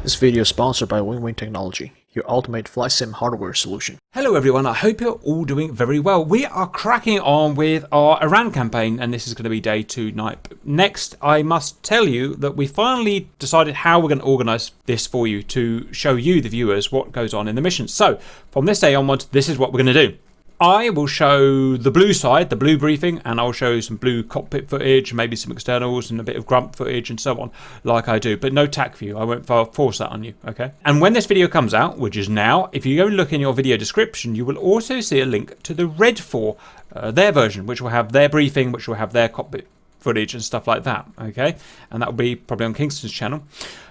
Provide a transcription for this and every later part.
This video is sponsored by Wing Technology, your ultimate flight sim hardware solution. Hello everyone, I hope you're all doing very well. We are cracking on with our Iran campaign, and this is going to be day 2 night. Next, I must tell you that we finally decided how we're going to organise this for you to show you, the viewers, what goes on in the mission. So, from this day onwards, this is what we're going to do. I will show the blue side, the blue briefing, and I'll show some blue cockpit footage, maybe some externals and a bit of grunt footage and so on, like I do, but no TAC view. I won't force that on you, okay? And when this video comes out, which is now, if you go and look in your video description, you will also see a link to the Red 4, their version, which will have their briefing, which will have their cockpit footage and stuff like that, okay? And that will be probably on Kingston's channel.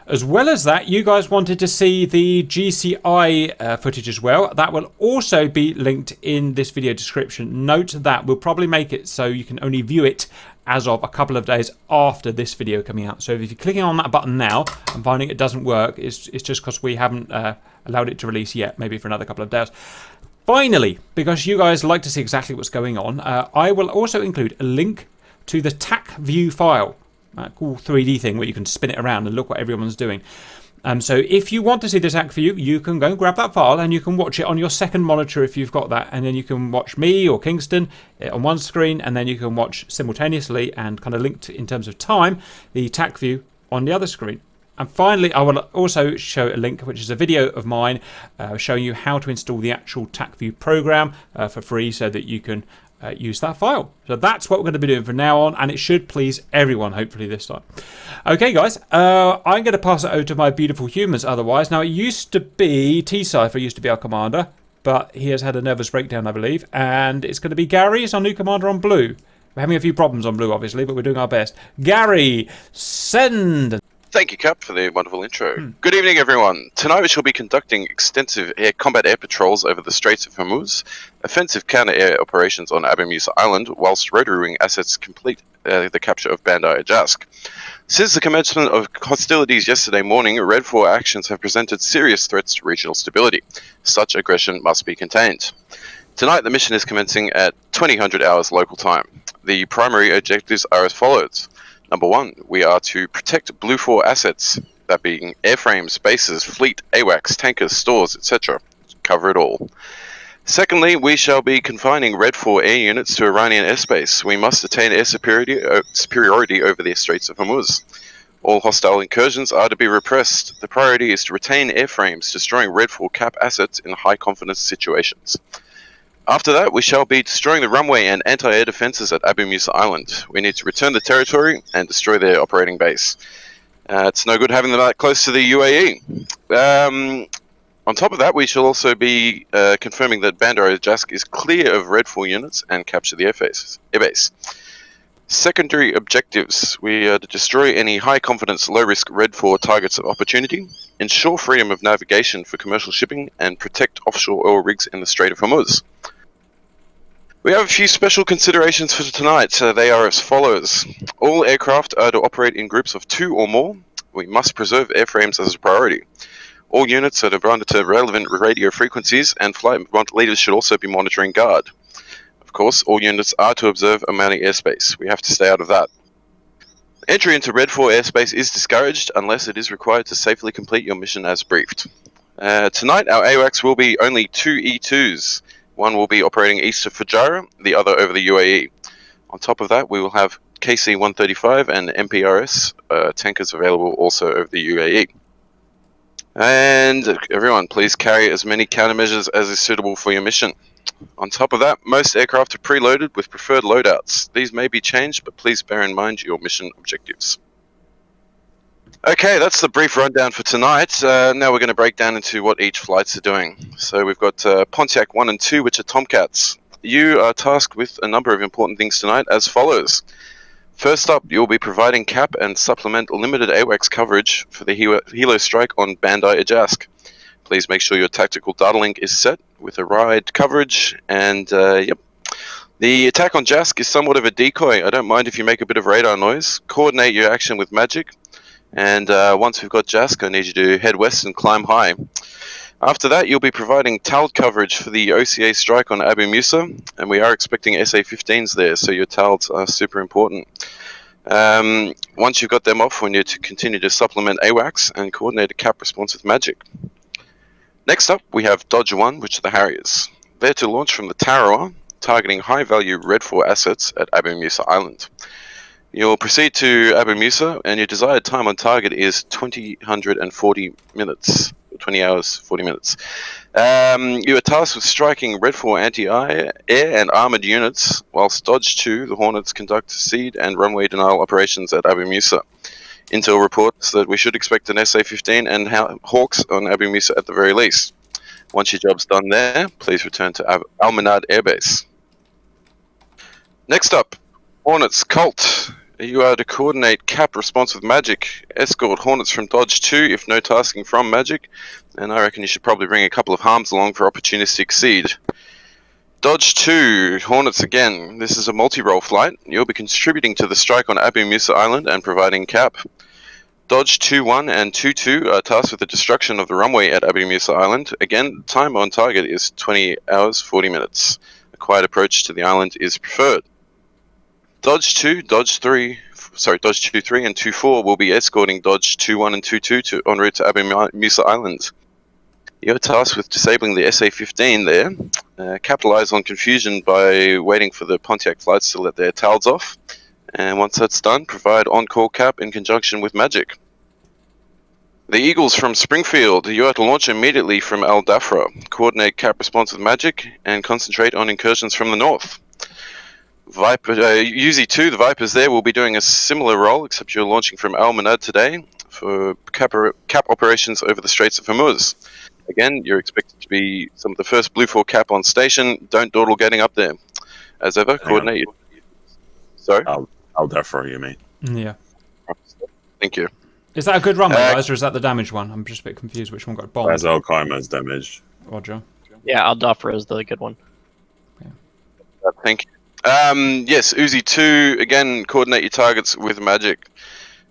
As well as that, you guys wanted to see the GCI footage as well. That will also be linked in this video description. Note that we'll probably make it so you can only view it as of a couple of days after this video coming out. So if you're clicking on that button now and finding it doesn't work, it's just because we haven't allowed it to release yet, maybe for another couple of days. Finally, because you guys like to see exactly what's going on, I will also include a link to the TAC view file. Cool 3D thing where you can spin it around and look what everyone's doing. So if you want to see the TAC view, you can go and grab that file and you can watch it on your second monitor if you've got that, and then you can watch me or Kingston on one screen, and then you can watch simultaneously and kind of linked in terms of time the TAC view on the other screen. And finally, I will also show a link, which is a video of mine showing you how to install the actual TAC view program for free, so that you can use that file. So that's what we're going to be doing from now on, and it should please everyone, hopefully, this time. Okay, guys, I'm going to pass it over to my beautiful humans otherwise. Now, it used to be T-Cypher used to be our commander, but he has had a nervous breakdown, I believe, and it's going to be Gary is our new commander on blue. We're having a few problems on blue, obviously, but we're doing our best. Gary, send! Thank you, Cap, for the wonderful intro. Good evening, everyone. Tonight we shall be conducting extensive combat air patrols over the Straits of Hormuz, offensive counter-air operations on Abu Musa Island, whilst rotary wing assets complete the capture of Bandar Ajask. Since the commencement of hostilities yesterday morning, Red 4 actions have presented serious threats to regional stability. Such aggression must be contained. Tonight the mission is commencing at 2000 hours local time. The primary objectives are as follows. Number 1, we are to protect Blufor assets, that being airframes, bases, fleet, AWACS, tankers, stores, etc. Cover it all. Secondly, we shall be confining Red 4 air units to Iranian airspace. We must attain air superiority over the Straits of Hormuz. All hostile incursions are to be repressed. The priority is to retain airframes, destroying Red 4 cap assets in high confidence situations. After that, we shall be destroying the runway and anti-air defences at Abu Musa Island. We need to return the territory and destroy their operating base. It's no good having them that close to the UAE. On top of that, we shall also be confirming that Bandar Ajask is clear of Red 4 units and capture the airbase. Secondary objectives. We are to destroy any high-confidence, low-risk Red 4 targets of opportunity, ensure freedom of navigation for commercial shipping, and protect offshore oil rigs in the Strait of Hormuz. We have a few special considerations for tonight. They are as follows. All aircraft are to operate in groups of 2 or more. We must preserve airframes as a priority. All units are to monitor relevant radio frequencies, and flight leaders should also be monitoring guard. Of course, all units are to observe Omani airspace. We have to stay out of that. Entry into Red 4 airspace is discouraged unless it is required to safely complete your mission as briefed. Tonight, our AWACS will be only 2 E2s. One will be operating east of Fujairah, the other over the UAE. On top of that, we will have KC-135 and MPRS tankers available also over the UAE. And everyone, please carry as many countermeasures as is suitable for your mission. On top of that, most aircraft are preloaded with preferred loadouts. These may be changed, but please bear in mind your mission objectives. Okay, that's the brief rundown for tonight. Now we're going to break down into what each flights are doing. So we've got Pontiac 1 and 2, which are Tomcats. You are tasked with a number of important things tonight as follows. First up, you'll be providing cap and supplement limited AWACS coverage for the helo strike on Bandar Ajask. Please make sure your tactical data link is set with a ride coverage, and yep. The attack on Jask is somewhat of a decoy. I don't mind if you make a bit of radar noise. Coordinate your action with magic. And once we've got Jask, I need you to head west and climb high. After that, you'll be providing TALD coverage for the OCA strike on Abu Musa, and we are expecting SA-15s there, so your TALDs are super important. Once you've got them off, we need to continue to supplement AWACS and coordinate a cap response with Magic. Next up, we have Dodge 1, which are the Harriers. They're to launch from the Tarawa, targeting high-value Red 4 assets at Abu Musa Island. You'll proceed to Abu Musa, and your desired time on target is 2040 minutes. 20 hours, 40 minutes. You are tasked with striking Red 4 anti-air and armoured units, whilst Dodge 2, the Hornets, conduct seed and runway denial operations at Abu Musa. Intel reports that we should expect an SA-15 and Hawks on Abu Musa at the very least. Once your job's done there, please return to Al Manad Air Base. Next up, Hornets Cult. You are to coordinate cap response with Magic, escort Hornets from Dodge 2 if no tasking from Magic, and I reckon you should probably bring a couple of harms along for opportunistic seed. Dodge 2, Hornets again. This is a multi-role flight. You'll be contributing to the strike on Abu Musa Island and providing cap. Dodge 2-1 and 2-2 are tasked with the destruction of the runway at Abu Musa Island. Again, time on target is 20 hours, 40 minutes. A quiet approach to the island is preferred. Dodge 2, Dodge 3, Dodge 2-3 and 2-4 will be escorting Dodge 2-1 and 2-2 en route to Abu Musa Island. You're tasked with disabling the SA-15 there. Capitalize on confusion by waiting for the Pontiac flights to let their tails off. And once that's done, provide on-call cap in conjunction with Magic. The Eagles from Springfield, you are to launch immediately from Al Dafra, coordinate cap response with Magic, and concentrate on incursions from the north. Viper, UZ2, the Vipers there, will be doing a similar role, except you're launching from Al Manad today for cap operations over the Straits of Hormuz. Again, you're expected to be some of the first Blufor cap on station. Don't dawdle getting up there. As ever, coordinate. Sorry? I'll defer, you mean? Yeah. Thank you. Is that a good runway, guys, or is that the damaged one? I'm just a bit confused which one got bombed. As Al Qaima's damaged. Roger. Yeah, Al Dafra is the good one. Yeah. Thank you. Yes, Uzi 2, again, coordinate your targets with Magic.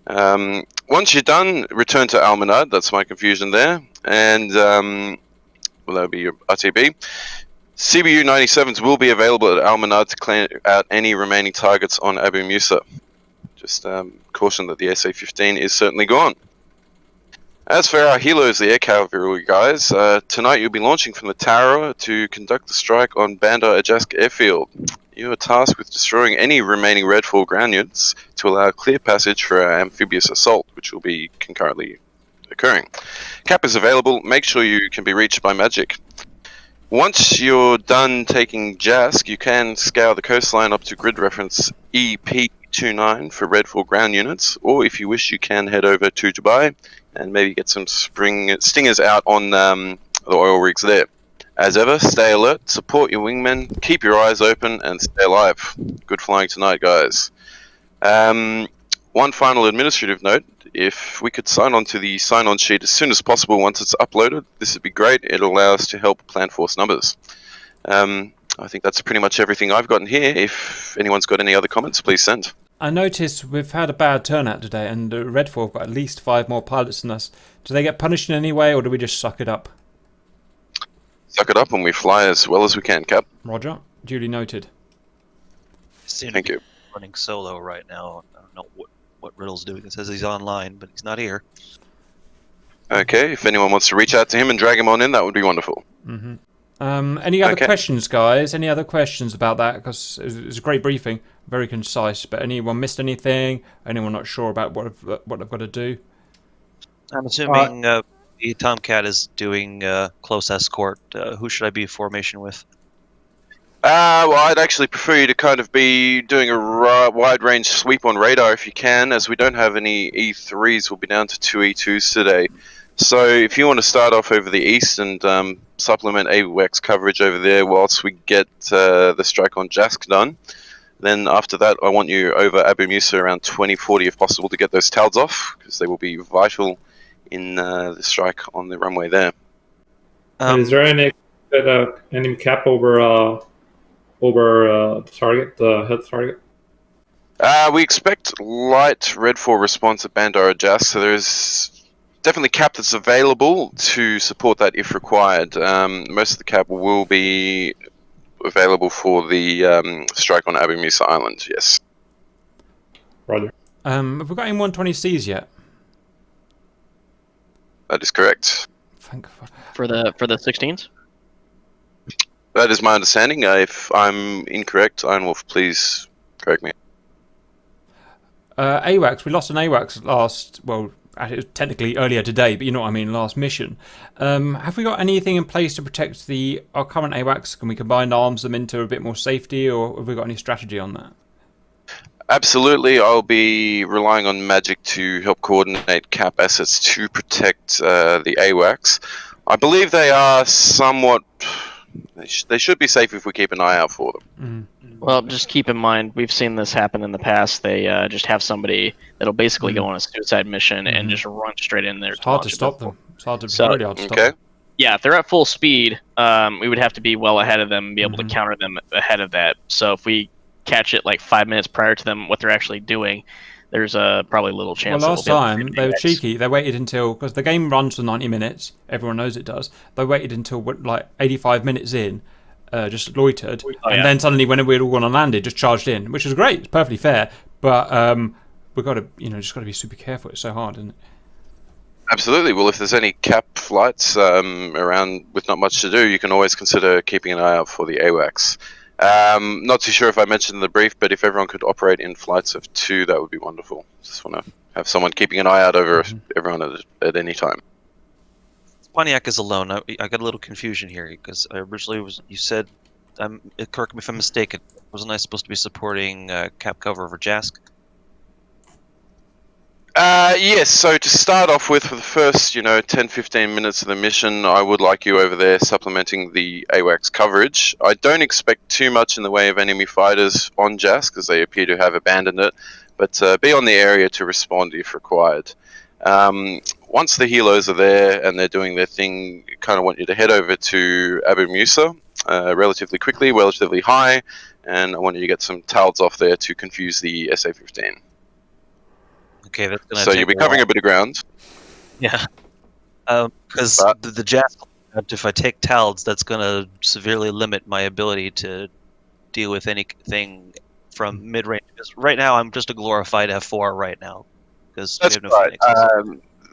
Once you're done, return to Al Manad. That's my confusion there. And, well, that'll be your RTB. CBU 97s will be available at Al Manad to clear out any remaining targets on Abu Musa. Just caution that the SA-15 is certainly gone. As for our helos, the air cavalry guys, tonight you'll be launching from the Tara to conduct the strike on Bandar Ajask Airfield. You are tasked with destroying any remaining Red 4 ground units to allow clear passage for our amphibious assault, which will be concurrently occurring. Cap is available. Make sure you can be reached by Magic. Once you're done taking Jask, you can scour the coastline up to grid reference EP29 for Red 4 ground units, or if you wish, you can head over to Dubai and maybe get some stingers out on the oil rigs there. As ever, stay alert, support your wingmen, keep your eyes open, and stay alive. Good flying tonight, guys. One final administrative note. If we could sign on to the sign-on sheet as soon as possible once it's uploaded, this would be great. It'll allow us to help plan force numbers. I think that's pretty much everything I've gotten here. If anyone's got any other comments, please send. I noticed we've had a bad turnout today, and Red 4 have got at least 5 more pilots than us. Do they get punished in any way, or do we just suck it up? Suck it up and we fly as well as we can, Cap. Roger. Duly noted. Thank you. Running solo right now. I don't know what Riddle's doing. It says he's online, but he's not here. Okay, if anyone wants to reach out to him and drag him on in, that would be wonderful. Mm-hmm. Any other questions, guys? Any other questions about that? Because it was a great briefing, very concise. But anyone missed anything? Anyone not sure about what I've got to do? I'm assuming the Tomcat is doing close escort. Who should I be in formation with? Well, I'd actually prefer you to kind of be doing a wide range sweep on radar if you can, as we don't have any E3s. We'll be down to 2 E2s today. So if you want to start off over the east and supplement AWACS coverage over there whilst we get the strike on Jask done, then after that I want you over Abu Musa around 2040 if possible to get those tails off, because they will be vital in the strike on the runway there. Is there any enemy cap over the target, the head target? We expect light Red 4 response at Bandar Ajask, so there's definitely cap that's available to support that if required. Most of the cap will be available for the strike on Abu Musa Island, yes. Roger. Have we got any 120Cs yet? That is correct. Thank God. For the 16s. That is my understanding. If I'm incorrect, Ironwolf, please correct me. AWACS, we lost an AWACS last, well, actually, it was technically earlier today, but you know what I mean, last mission. Have we got anything in place to protect our current AWACS? Can we combine arms them into a bit more safety, or have we got any strategy on that? Absolutely, I'll be relying on Magic to help coordinate cap assets to protect the AWACS. I believe they are somewhat... They should be safe if we keep an eye out for them. Well, just keep in mind, we've seen this happen in the past. They just have somebody that'll basically go on a suicide mission and just run straight in there. It's hard to stop them. It's hard to So- really hard to stop Okay. them. Yeah, if they're at full speed, we would have to be well ahead of them and be able to counter them ahead of that. So if we catch it like 5 minutes prior to them, what they're actually doing, there's probably little chance. Well, that last we'll be able to time get they were AWACS. cheeky. They waited until, because the game runs for 90 minutes. Everyone knows it does. They waited until like 85 minutes in, just loitered, and then suddenly when we'd all gone and landed, just charged in, which is great. It's perfectly fair, but we've got to, just got to be super careful. It's so hard, isn't it? Absolutely. Well, if there's any cap flights around with not much to do, you can always consider keeping an eye out for the AWACS. Not too sure if I mentioned in the brief, but if everyone could operate in flights of 2, that would be wonderful. Just want to have someone keeping an eye out over everyone at any time. Pontiac is alone. I got a little confusion here because I originally you said, correct me if I'm mistaken, wasn't I supposed to be supporting cap cover over Jask? Yes, so to start off with, for the first, 10-15 minutes of the mission, I would like you over there supplementing the AWACS coverage. I don't expect too much in the way of enemy fighters on JAS, because they appear to have abandoned it, but be on the area to respond if required. Once the helos are there and they're doing their thing, I kind of want you to head over to Abu Musa relatively quickly, relatively high, and I want you to get some TALDs off there to confuse the SA-15. Okay, that's gonna. So you'll be covering a bit of ground. Yeah, because the Jask, if I take TALDs, that's gonna severely limit my ability to deal with anything from mid-range. Because right now I'm just a glorified F4 right now. Because that's right.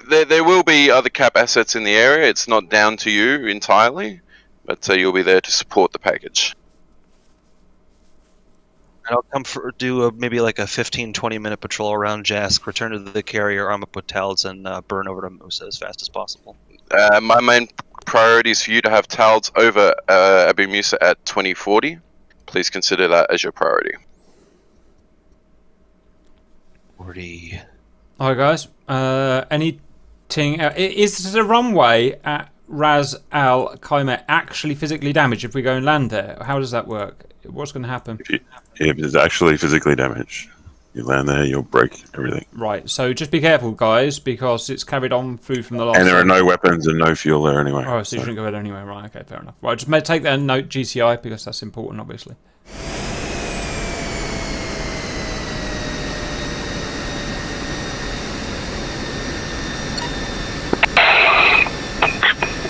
There will be other cap assets in the area. It's not down to you entirely, but you'll be there to support the package. And I'll come do maybe like a 15-20 minute patrol around Jask, return to the carrier, arm up with TALDs, and burn over to Musa as fast as possible. My main priority is for you to have TALDs over Abu Musa at 2040. Please consider that as your priority. 40. Alright, guys. Anything? Is the runway at Ras Al Khaimah actually physically damaged if we go and land there? How does that work? What's going to happen? If it's actually physically damaged, you land there, you'll break everything. Right, so just be careful, guys, because it's carried on through from the last... And there are no weapons and no fuel there anyway. Oh, so you shouldn't go there anyway. Right, okay, fair enough. Right, just take that note, GCI, because that's important, obviously.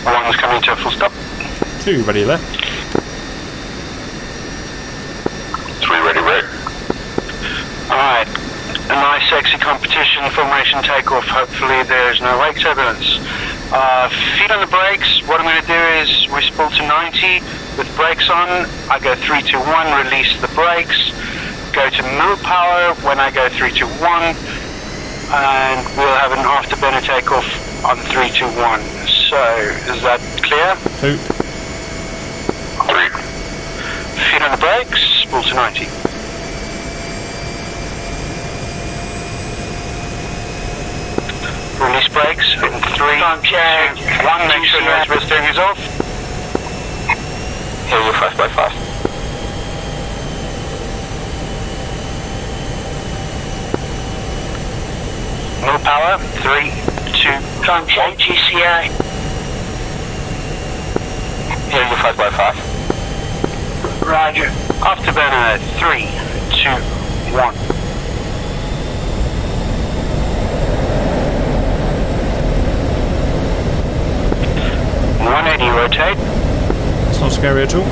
One's coming to a full stop. 2 ready left. 3 ready, red. Alright, a nice sexy competition, formation takeoff. Hopefully there's no wake turbulence. Feet on the brakes. What I'm going to do is we spool to 90 with brakes on. I go 3, 2, 1, release the brakes. Go to middle power when I go 3, 2, 1. And we'll have an afterburner takeoff on 3, 2, 1. So, is that clear? 2. 3. Feet on the brakes, spool to 90. Release brakes in 3, 2, 1. Make sure nose wheel steering is off. Here, you're fast by fast. No power, 3, 2, time check, GCA. Here, you're 5 by 5. Roger. Afterburner, 3, 2, 1. Rotate. It's not scary at all.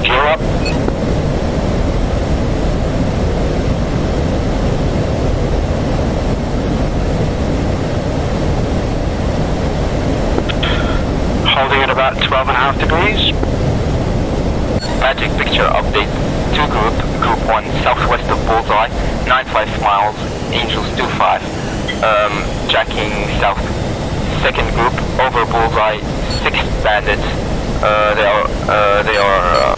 Gear up. about 12.5 degrees. Magic picture update. 2 group. Group 1 southwest of Bullseye, 95 miles, Angels 25. Jacking south. Second group over Bullseye, 6 bandits. They are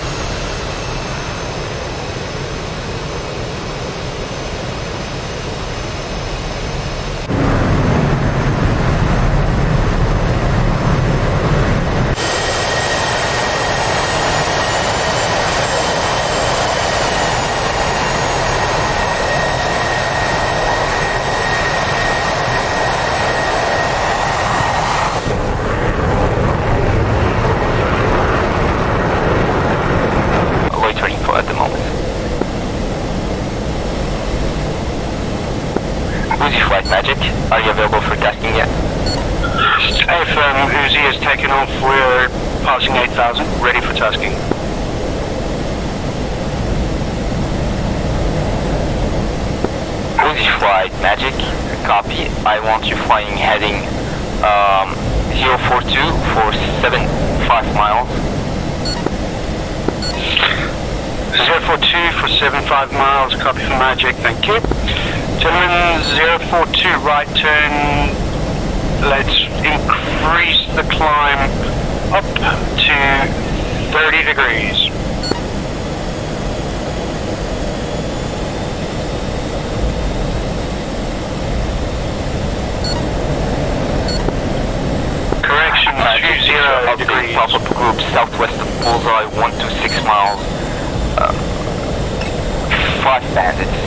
Magic, are you available for tasking yet? If Uzi is taken off, we're passing 8,000, ready for tasking. Uzi flight, Magic, copy. I want you flying heading 042 for 75 miles. 042 for 75 miles, copy for Magic, thank you. Gentlemen, 042 right turn, let's increase the climb up to 30 degrees. Correction, 20 degrees. Pop-up group southwest of Bullseye, 126 miles. 5 bandits.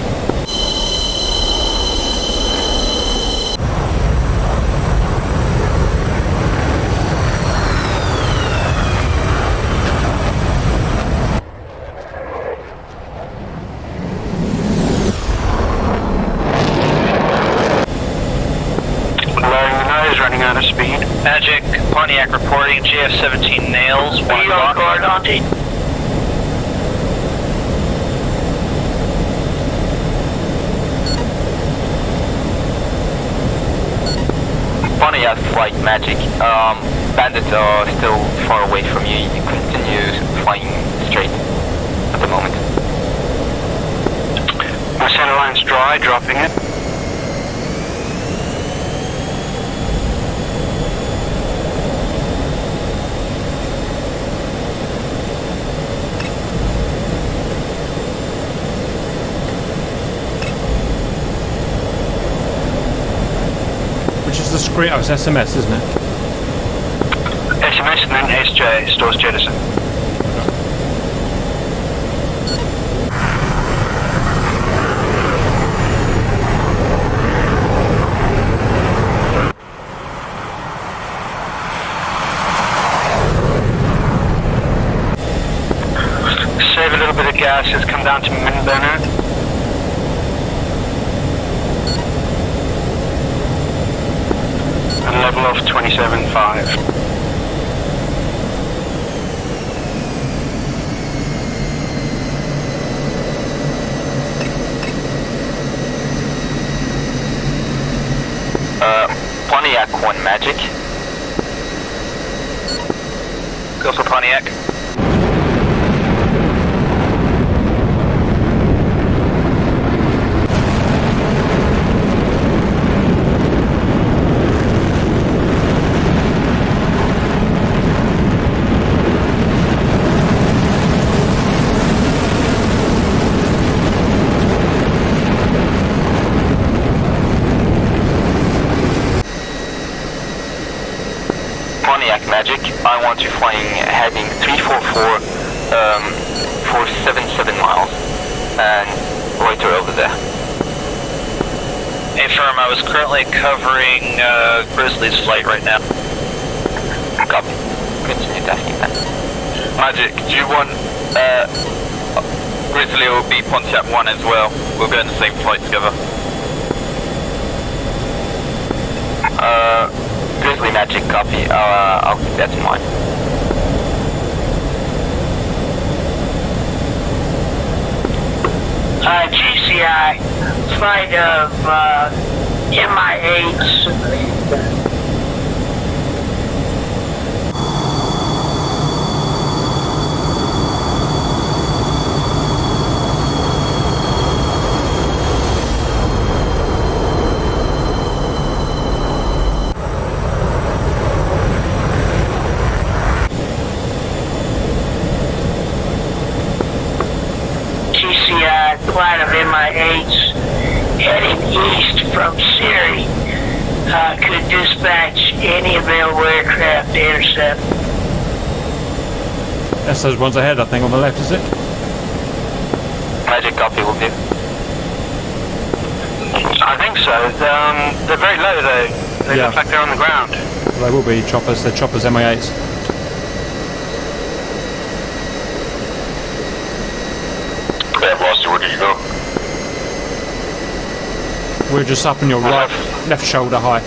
Running out of speed. Magic, Pontiac reporting, JF-17 nails, Be on guard, Auntie. Pontiac flight, Magic. Bandits are still far away from you. You continue flying straight at the moment. My center line's dry, dropping it. Which is the screen? Oh, it's SMS, isn't it? SMS and then SJ, stores jettison. Save a little bit of gas, just come down to min burner. And level off 27.5. Pontiac 1 Magic. Go for Pontiac. Magic, I want you flying heading 344 for 77 miles and loiter over there. Affirm, I was currently covering Grizzly's flight right now. Copy. Continue tasking that. Magic, do you want Grizzly or be Pontiac 1 as well? We'll go in the same flight together. Grizzly Magic, copy. I'll keep that in mind. GCI, flight of MI8. east from Siri could dispatch any available aircraft to intercept. That's those ones ahead, I think, on the left, is it? Magic copy will do. I think so. They're very low though. They look like they're on the ground. They will be choppers. They're choppers, MI8s. Yeah, Rossi, where did you go? We're just up on your right, left shoulder high.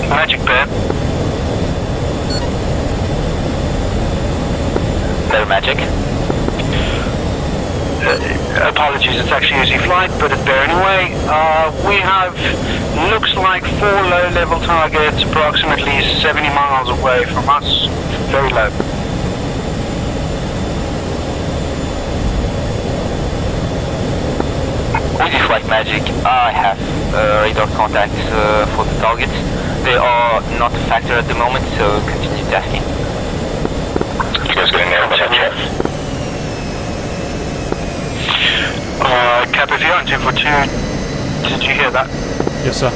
Magic bear. Better magic. Apologies, it's actually easy flight, but it's bear anyway. We have, looks like 4 low-level targets approximately 70 miles away from us. Very low. Easy flight magic. I have radar contacts for the targets. They are not a factor at the moment, so continue tasking. You guys getting there by that chance? Cap, if you're on 242, did you hear that? Yes, sir.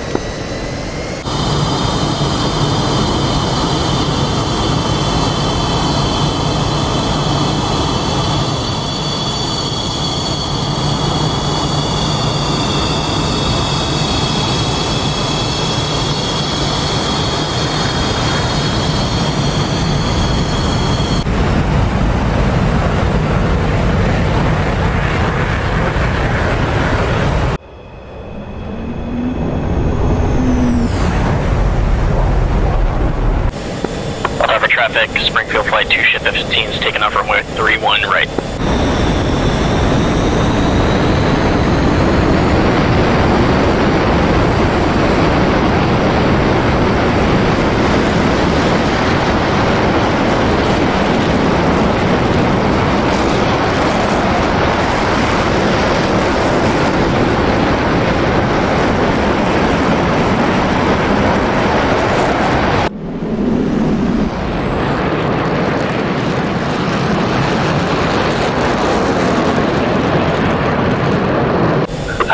Traffic, Springfield Flight 2, ship F-15 is taking off runway 31 right.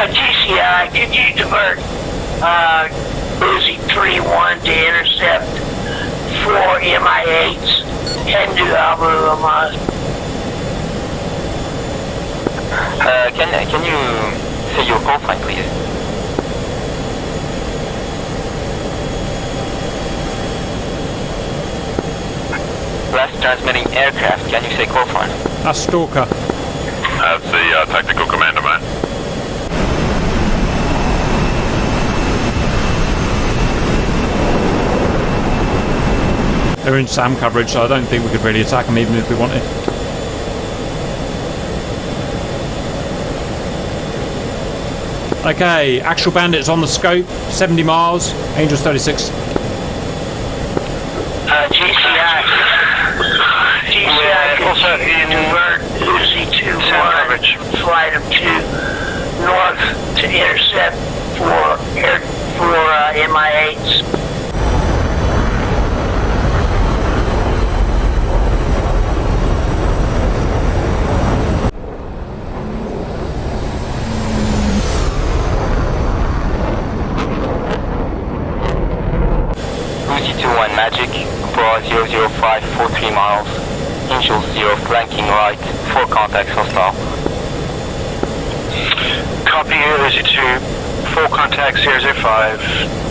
GCI, could you divert Uzi 3-1 to intercept 4 MI8s and do Abu Hamas? Can you say your call sign, please? Last transmitting aircraft, can you say call sign? That's Stalker. That's the tactical commander, man. They're in SAM coverage, so I don't think we could really attack them even if we wanted. Okay, actual bandits on the scope, 70 miles, Angels 36. GCI, also in divert Uzi 2-1 flight of 2 north to intercept 4 MI8s. Uzi 2-1 magic, for 00543 miles, Angel 0 flanking right, 4 contacts hostile. Copy Uzi 2, 4 contacts 005.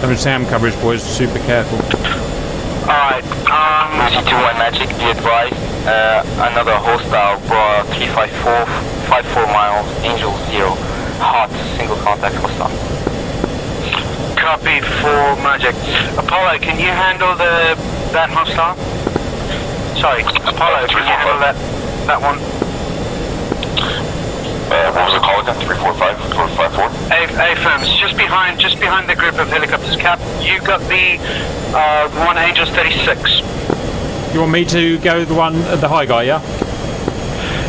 I mean, SAM coverage, boys. Super careful. Alright, Lucy 2-1 Magic, be advised. Another hostile, bra 354, 54 miles, Angel 0. Hot, single contact hostile. copy for Magic. Apollo, can you handle that hostile? Sorry, Apollo, can you handle that one? What was the call again? 345 or 54? A-firms, just behind the group of helicopters. Cap, you got the one Angels 36. You want me to go the one, the high guy, yeah?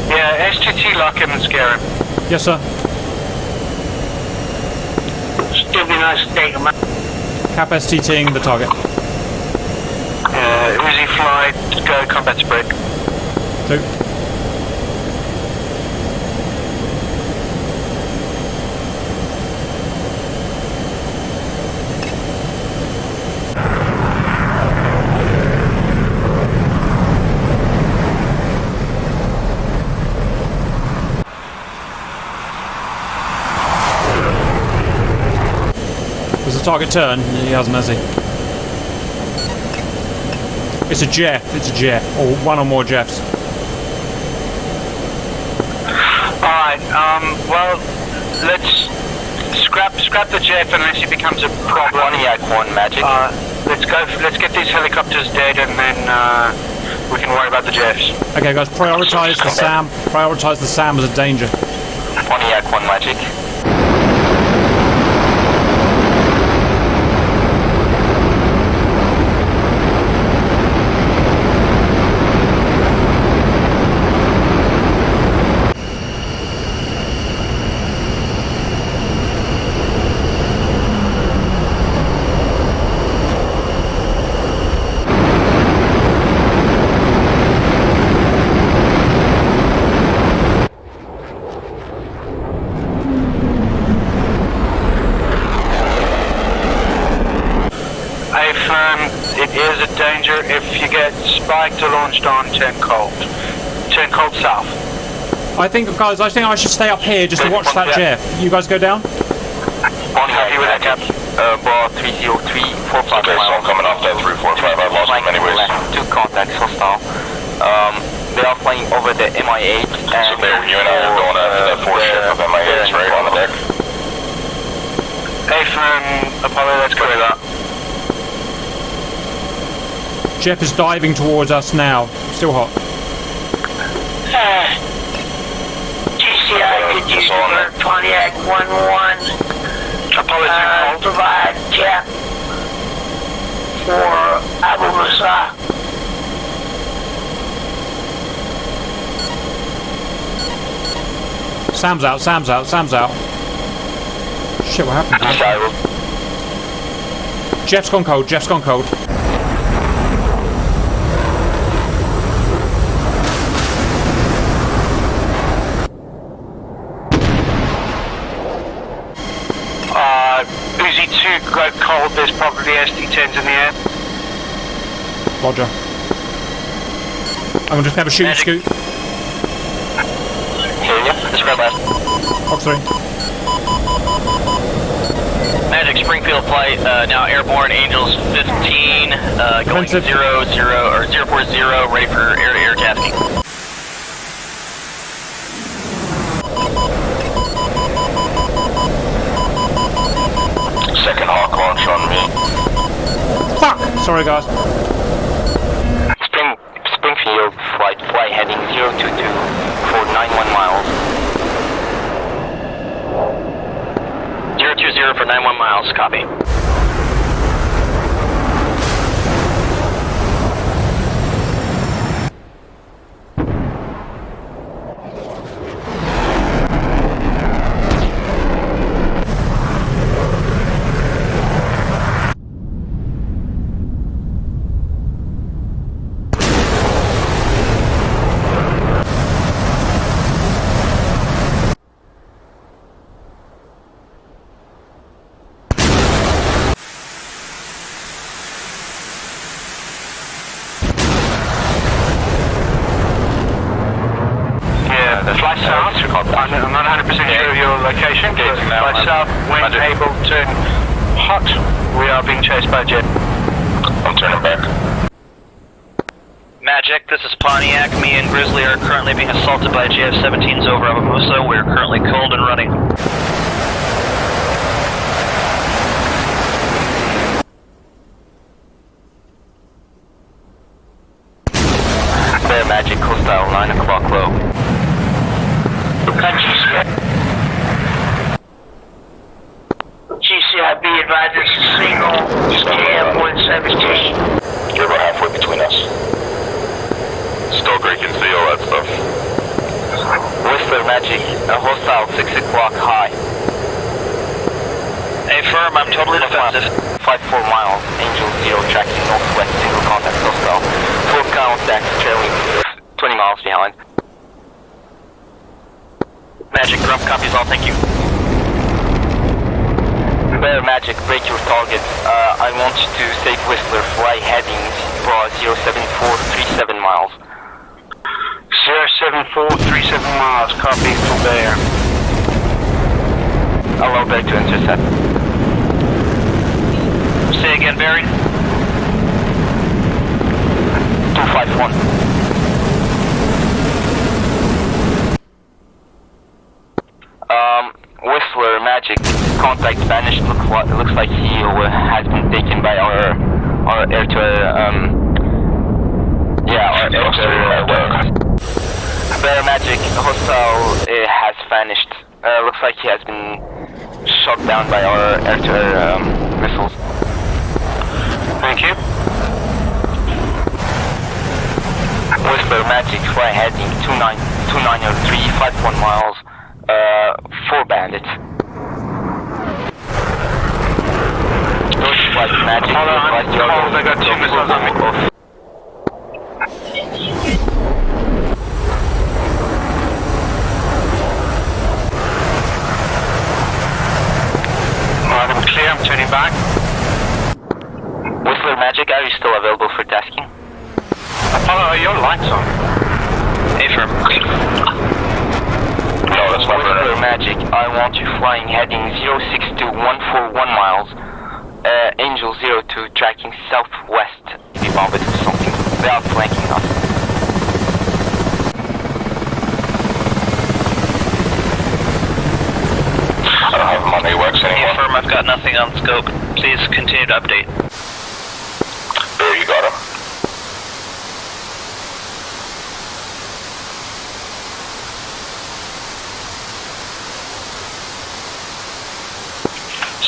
Yeah, STT lock him and scare him. Yes, sir. Still be nice to take him out. Cap STTing the target. Uzi fly, go combat spread. 2. Does the target turn? He hasn't, has he? It's a Jeff. It's a Jeff. Or one or more Jeffs. Alright, well, let's scrap the Jeff unless he becomes a problem. Pontiac 1 Magic. Let's get these helicopters dead and then we can worry about the Jeffs. Okay, guys, prioritize the SAM. Prioritize the SAM as a danger. Pontiac 1 Magic. It is a danger if you get spiked or launched on 10 cold. 10 cold south. I think, guys, I should stay up here just to watch that Jeff. You guys go down? Happy with that, Cap? Bar 303, 45 Okay, so I'm coming off that 345. I lost him anyways. 2 contacts hostile. They are flying over the MI8 and... So there, you and I are going after that 4 ship of MI8s, right, on the deck? Hey, from Apollo, let's go with that. Jeff is diving towards us now. Still hot. GCI, could you divert Pontiac 1-1? Provide Jeff for Abu Musa. Sam's out, Sam's out, Sam's out. Shit, what happened? Jeff's gone cold, Jeff's gone cold. Uzi 2 go cold, there's probably ST-10s in the air. Roger. I'm just gonna have a shooting scoot. Hear ya? This is Red Last. Fox 3. Magic Springfield flight, now airborne, Angels 15, going 0-0, or 040, ready for air-to-air tasking. Second Hawk launch on me. Fuck! Sorry, guys. Springfield flight, fly heading 022 for 91 miles. 020 for 91 miles, copy. Fly south, I'm not 100% sure of your location, but fly south, wind able, turn hot. We are being chased by a jet. I'm turning back. Magic, this is Pontiac. Me and Grizzly are currently being assaulted by JF-17s over Abamusa. We're currently cold and running. Bear Magic, hostile, 9 o'clock low. GCIB advises a single JF-117. You're about halfway between us. Still great, can see all that stuff. Whistler Magic, a hostile, 6 o'clock high. Affirm, I'm totally defensive. 54 miles, Angel 0 tracking northwest, single contact hostile. Full contact, trailing 20 miles behind. Magic, Grump, copies all, thank you. Bear Magic, break your target. I want you to save Whistler, fly headings for 07437 miles. 07437 miles, copy for Bear. Allow Bear to intercept. Say again, Barry. 251. Whistler Magic, contact vanished. Looks like he has been taken by our air-to-air, our air-to-air. Bear Magic, hostile has vanished. Looks like he has been shot down by our air-to-air missiles. Thank you. Whistler Magic, fly heading 2903, 51 miles. 4 bandits. Looks like Magic. Hold on, I got 2 missiles on me. Alright, I'm clear, I'm turning back. Whistler Magic, are you still available for tasking? Apollo, are your lights on? Affirm. No, that's not Whistler Magic, I want you flying heading 06241 miles. Angel 02 tracking southwest. Be bombed with something. They are flanking us. I don't have them on AWACS anymore. Affirm, I've got nothing on scope. Please continue to update. There, you got him.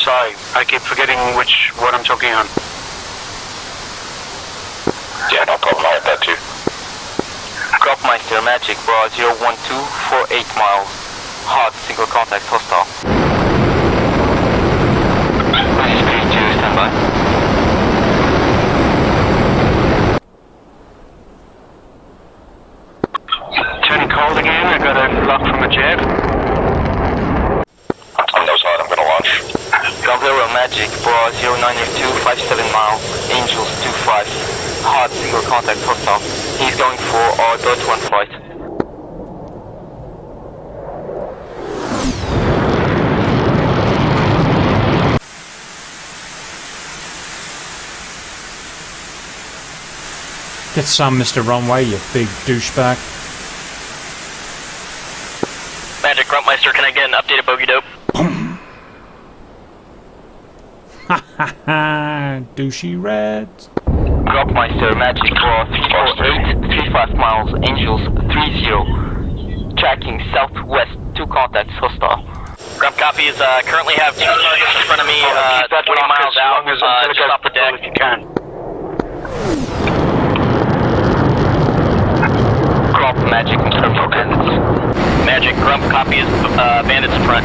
Sorry, I keep forgetting what I'm talking on. Yeah, no problem, I had that too. Cropmeister Magic, bra 01248 miles. Hot, single contact, hostile. This is 32, stand by. Turning cold again, I got a lock from a jet. On those hard, I'm gonna launch. Goblero Magic, bra 0902, 57 miles, Angels 25, hard single contact hostile. He's going for our Dodge 1 flight. Get some, Mr. Runway, you big douchebag. Magic, Gruntmeister, can I get an updated bogey dope? Ha ha ha, douchey reds. Cropmeister Magic, bra 348, 35 miles, Angels 30, tracking southwest, 2 contacts, hostile. Grump copies, currently have 2 targets in front of me, 20 miles out, just off the deck. If you can. Crop Magic, confirmed for bandits. Magic, Grump copies, bandits front.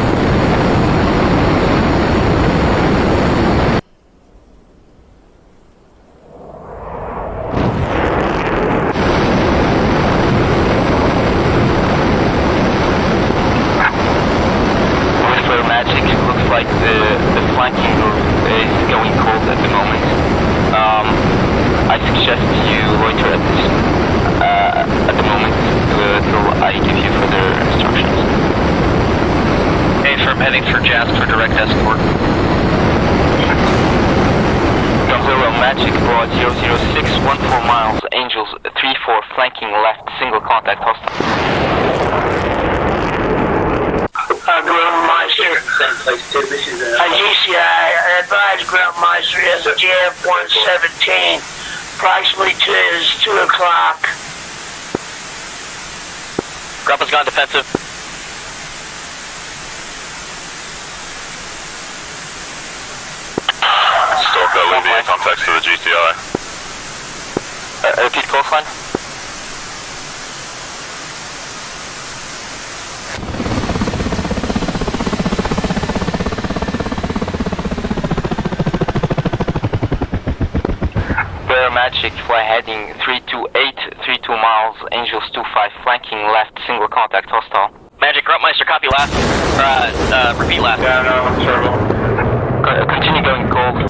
Whistler Magic, looks like the flanking group is going cold at the moment. I suggest you loiter at the moment till I give you further instructions. Affirm, heading for Jazz for direct escort. Gonzalo, Magic, broad 006, 14 miles, Angels 3-4, flanking left, single contact hostile. Groundmeister. GCI, advise Groundmeister as a JF 117. Approximately is 2 o'clock. Grappa's gone defensive. Stalker, Olivia, contacts to the GCI. Repeat coastline. Magic, fly heading 328, 32 miles, Angels 25, flanking left, single contact hostile. Magic, Gruntmeister, copy last. Repeat last. Yeah, no, circle. Continue going cold.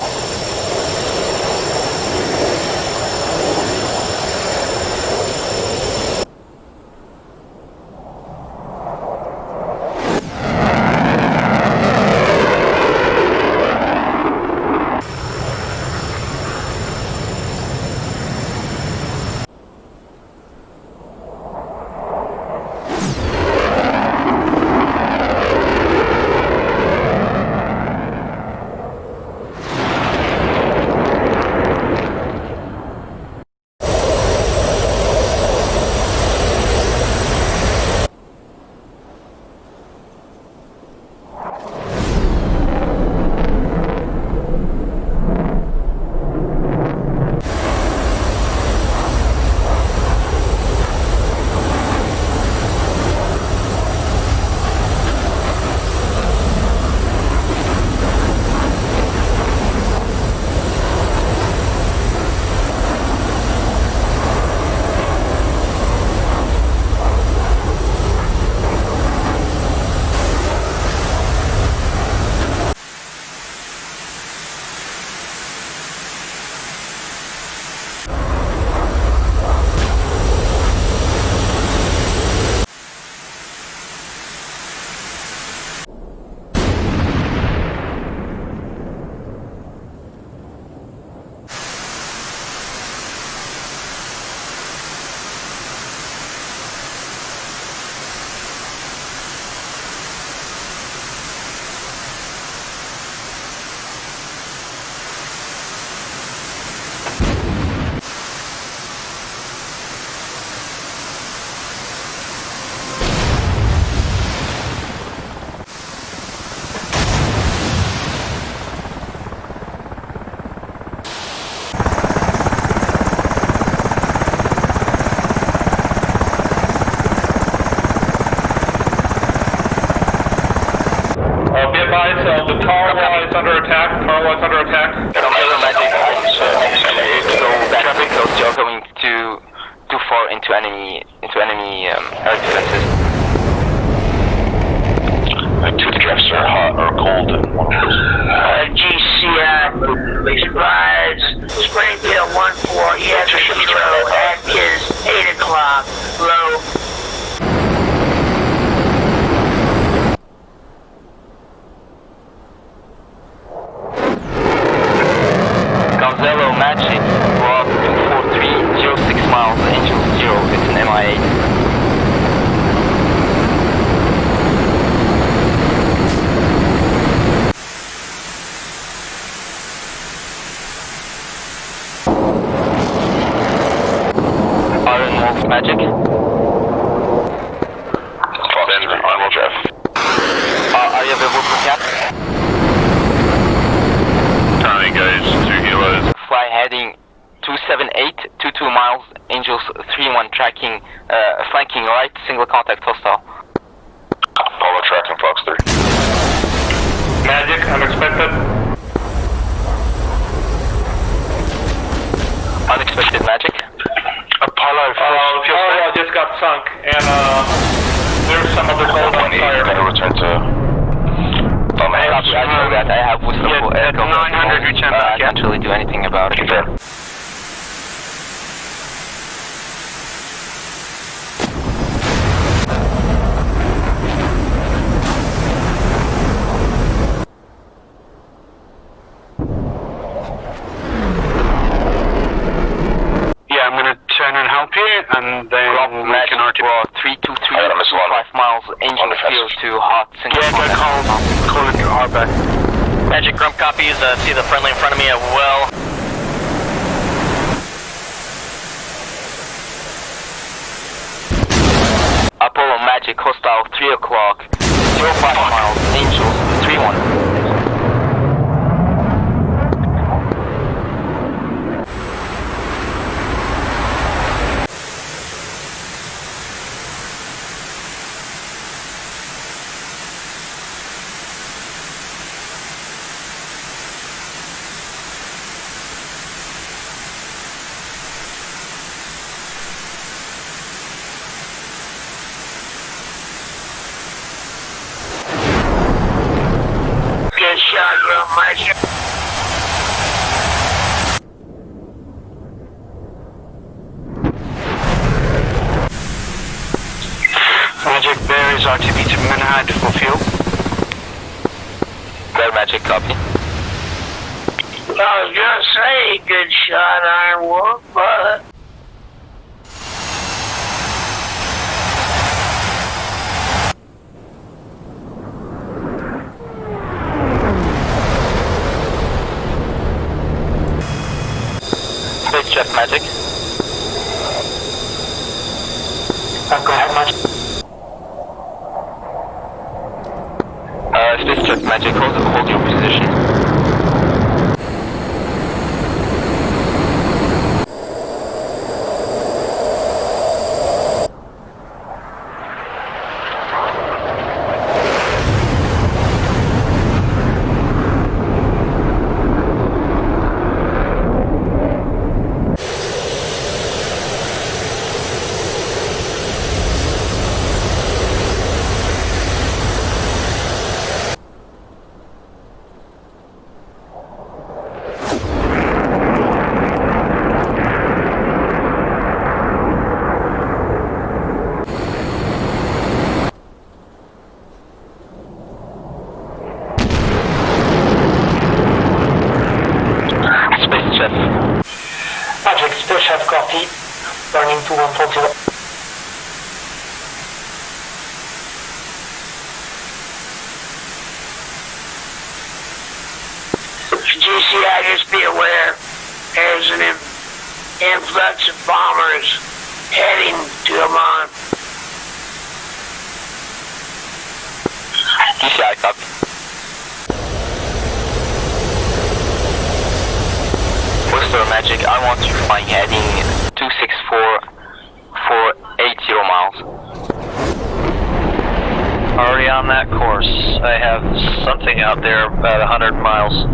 The Carla is under attack. Carla is under attack. Traffic codes, you're going too far into enemy air defenses. Two drafts are hot or cold. GCI, advise Springfield 1-4, yes, Kilo, at is 8 o'clock, low. Gonzalo, Magic, Rock 243, 06 miles, Angel 0, it's an MIA. Magic. Arnold Jeff. Are you available for cap? Currently engaged, 2 kilos. Fly heading 278, 22 miles, Angels 3-1 tracking, flanking right, single contact hostile. Apollo tracking Fox 3. Magic, unexpected. Unexpected Magic. Apollo, Apollo just got sunk, and there's some other gold on fire. Gotta return to... I know that. I have whistle air cover. 900, return back. I can't really do anything about it. Confirm. and then Magic, we're 323.5 miles, engine field to hot single. Yeah, call it your hardback. Magic Grump copies. See the friendly in front of me as well. Apollo Magic, hostile 3 o'clock, 05 miles, Angels 3-1. Good shot, Grump Magic. Magic, there is RTB to Manhattan for fuel. Got Magic, copy. I was gonna say, good shot, Iron Wolf, but... Space Jet Magic. Go ahead, Magic. Space Jet Magic, hold your position. Magic, Space Chef, copy. Running to 140. GCI, just be aware, there's an influx of bombers heading to Amman. DCI, copy. Booster Magic, I want you flying heading 264 for 80 miles. Already on that course. I have something out there about 100 miles.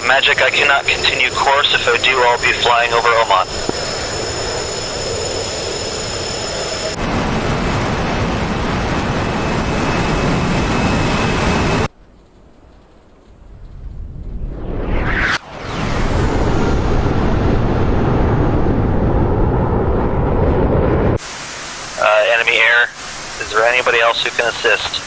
Magic, I cannot continue course. If I do, I'll be flying over Oman. Enemy air. Is there anybody else who can assist?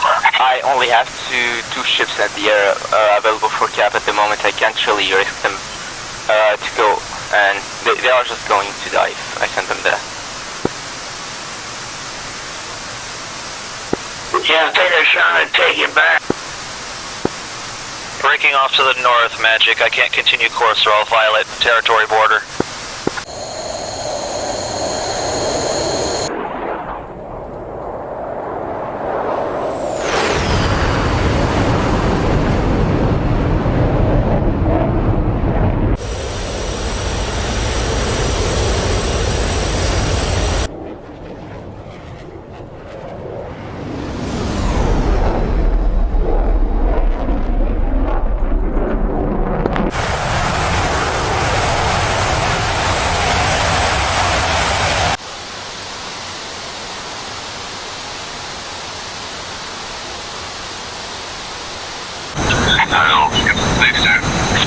I only have two ships at the air available for cap at the moment. I can't really risk them to go, and they are just going to dive. I sent them there. Yeah, take a shot and take it back. Breaking off to the north, Magic. I can't continue course or I'll violate territory border.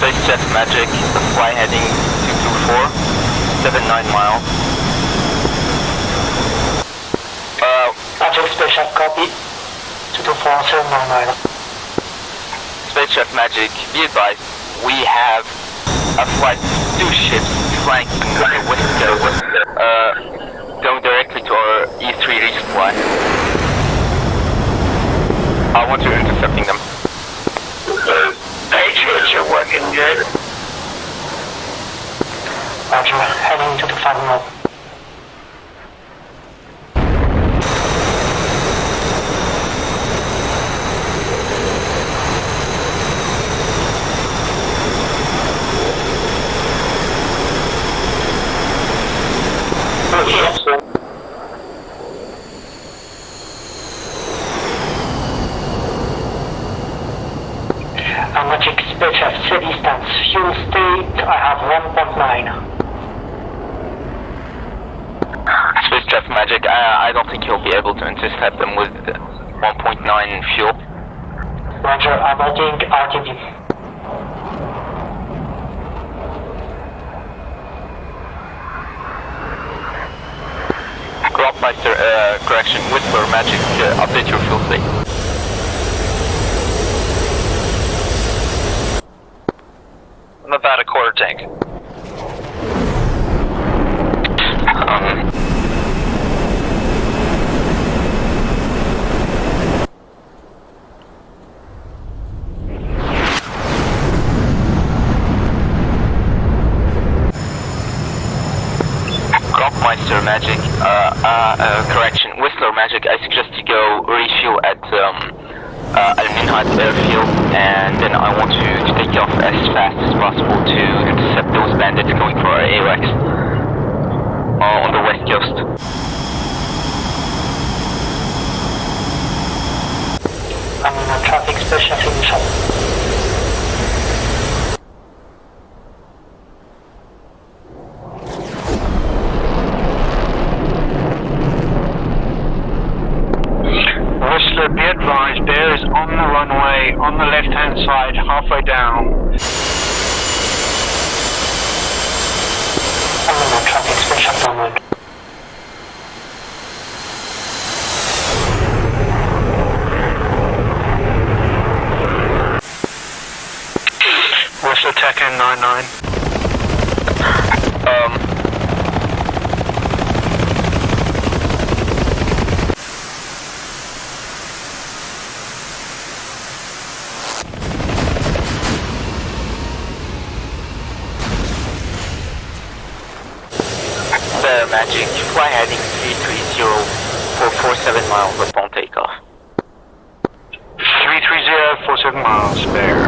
Space Jet Magic, fly heading 224, 79 miles. Spaceship copy. 224-799. Spaceship Magic, be advised, we have a flight, 2 ships flanking the west coast, going directly to our E3 resupply. I want to intercepting them. Patriots are working good. Roger, heading to the final mode. Magic Spaceship city stance. Fuel state, I have 1.9. Spaceship Magic, I don't think you'll be able to intercept them with 1.9 fuel. Roger, I'm waiting RTV. Groundmeister, correction, Whistler Magic, update your fuel state. I'm about a quarter tank. Groundmeister Magic, correction, Whistler Magic, I suggest you go refuel at Alminhad Airfield, and then I want you to take off as fast as possible to intercept those bandits going for our AWACS on the west coast. I'm in a traffic special initial. Whistler, be advised, Bear is on the runway, on the left-hand side, halfway down. I'm in a traffic special downwind. Whistler, Tech N99. Magic, fly heading 330 for 47 miles upon takeoff. 330, 47 miles, Bear.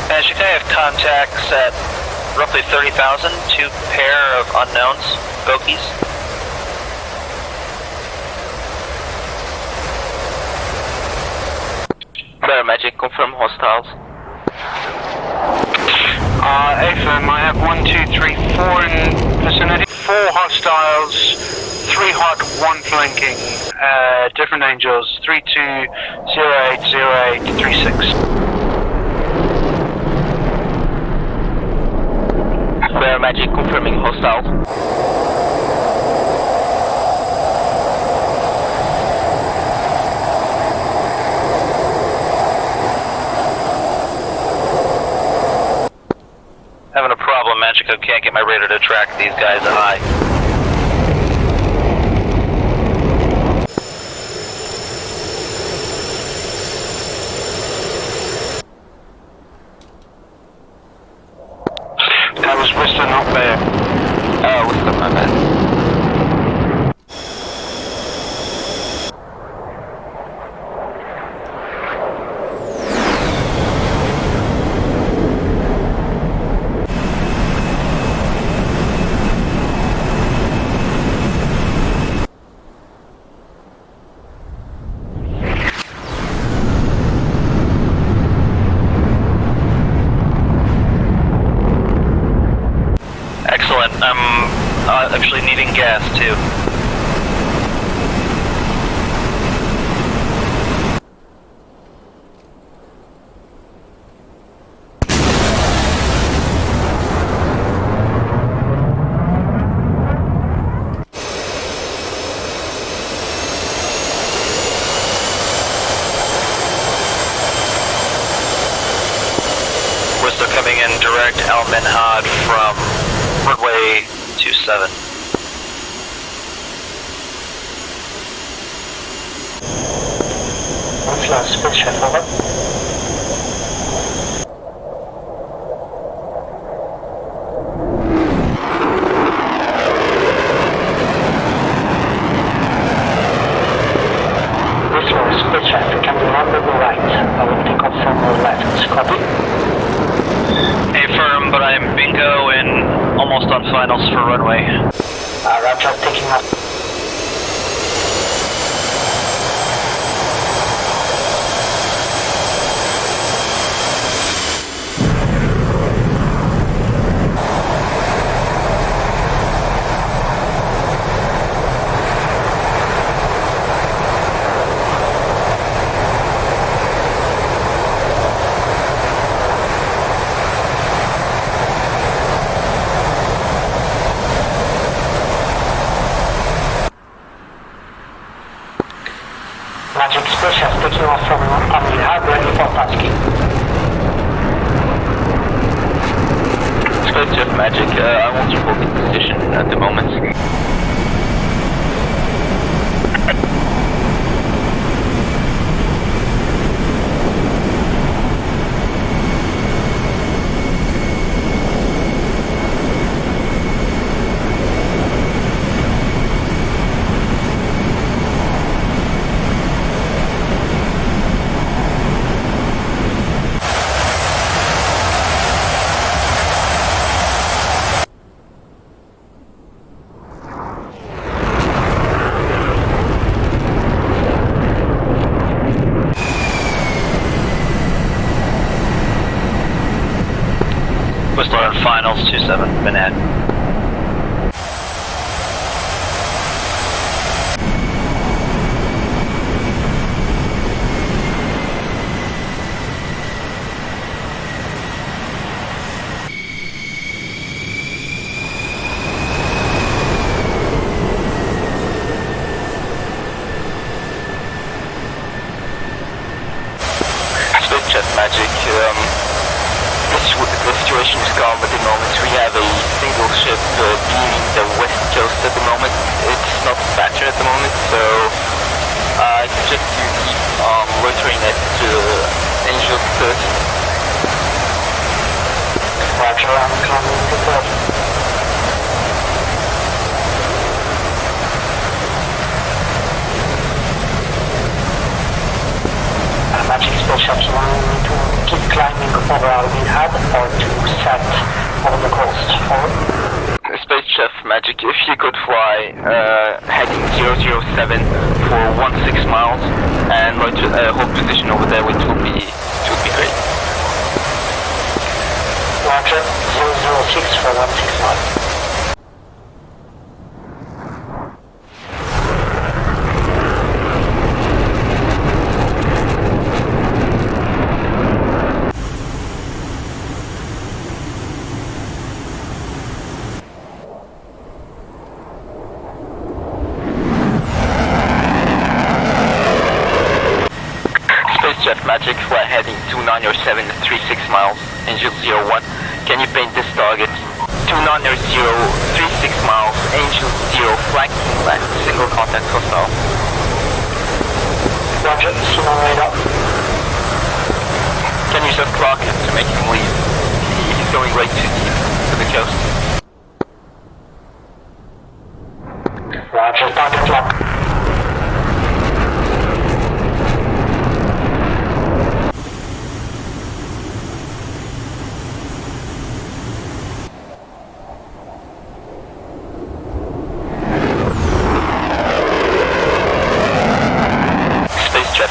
Magic, I have contacts at roughly 30,000, 2 pair of unknowns, bogies. Magic, confirm hostiles. AFM, I have 1, 2, 3, 4 in vicinity. 4 hostiles, 3 hot, 1 flanking. Different angels, 32080836. Magic, confirming hostiles. Having a problem, Magic. I can't get my radar to track these guys high. That was Whistler, not Bear. Oh, Whistler, my bad. Actually needing gas too. We're still coming in direct Al Minhad from runway 27. Space chef, over. This one, space chef, can you run to the right? I will take off from the left. Copy? Hey, firm, but I am bingo and almost on finals for runway. Roger, taking off. Magic space chef taking off from Amilhad, ready for tasking. Space Chef Magic, I want you hold the position at the moment. Whistler on finals 27, Manhattan. Space Chef Magic, the situation is calm at the moment. We have a single ship beaming the west coast at the moment. It's not a patcher at the moment, so I suggest you keep loitering at Angel 30. Roger, I'm coming to 30. Magic space chefs wanting me to keep climbing over Al-Minhad or to set over the coast forward. Space Chef Magic, if you could fly heading 007 for 16 miles and hold position over there, it would be great. Roger, 006 for 16 miles. Chef Magic, fly heading 2907 at 36 miles, Angel 01. Can you paint this target? 2900, 36 miles, Angel 0, flanking left, single contact hostile. Roger, Simon radar. Can you just clock him to make him leave? He's going way too deep to the coast. Roger, target clock.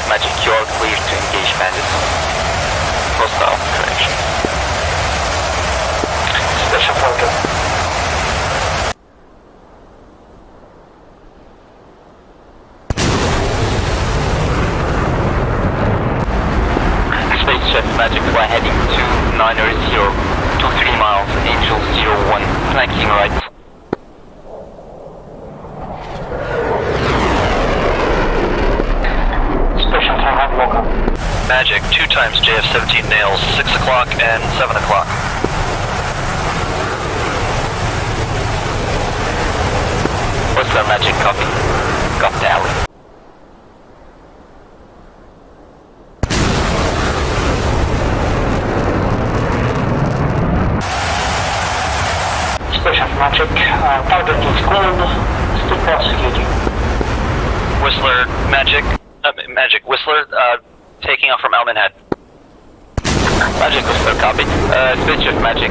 Magic, you are clear to engage bandits. Hostile connection. Special photo. Magic, 2 times JF-17 nails, 6 o'clock and 7 o'clock. Whistler Magic, copy. Got the alley. Special Magic, target is cleared, still prosecuting. Whistler Magic, Whistler, taking off from Elman Head. Magic, Whistler, copy. Spaceship Magic,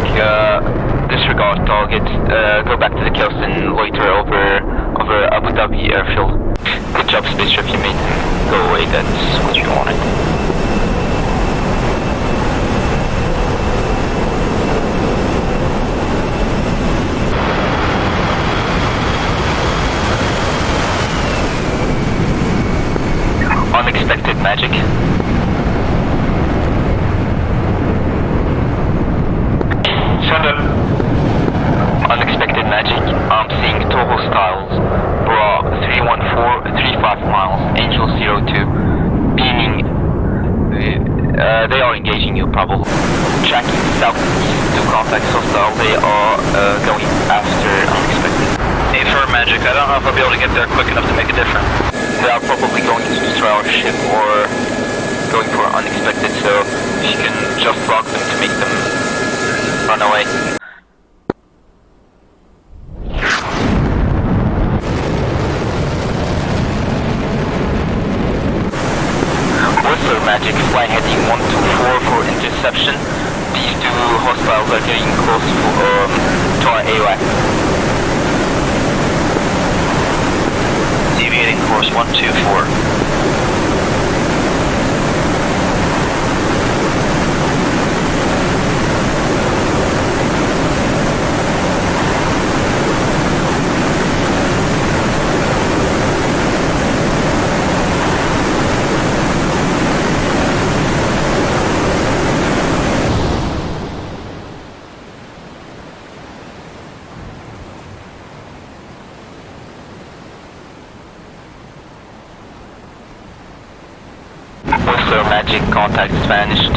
disregard target, go back to the coast and loiter over Abu Dhabi airfield. Good job, Spaceship, you made him go away, that's what you wanted. Unexpected Magic. Send it. Unexpected Magic. I'm seeing two hostiles. Bra 31435 miles. Angel 02. Beaming. They are engaging you, probably. Tracking southeast to contact hostile. They are going after unexpected. Hey, for Magic, I don't know if I'll be able to get there quick enough to make a difference. They are probably going to destroy our ship or going for unexpected, so if you can just block them to make them run away. Whistler Magic, fly heading 124 for interception. These two hostiles are getting close to our AWAC. Deviating course 124. Whistler Magic, contact is vanished.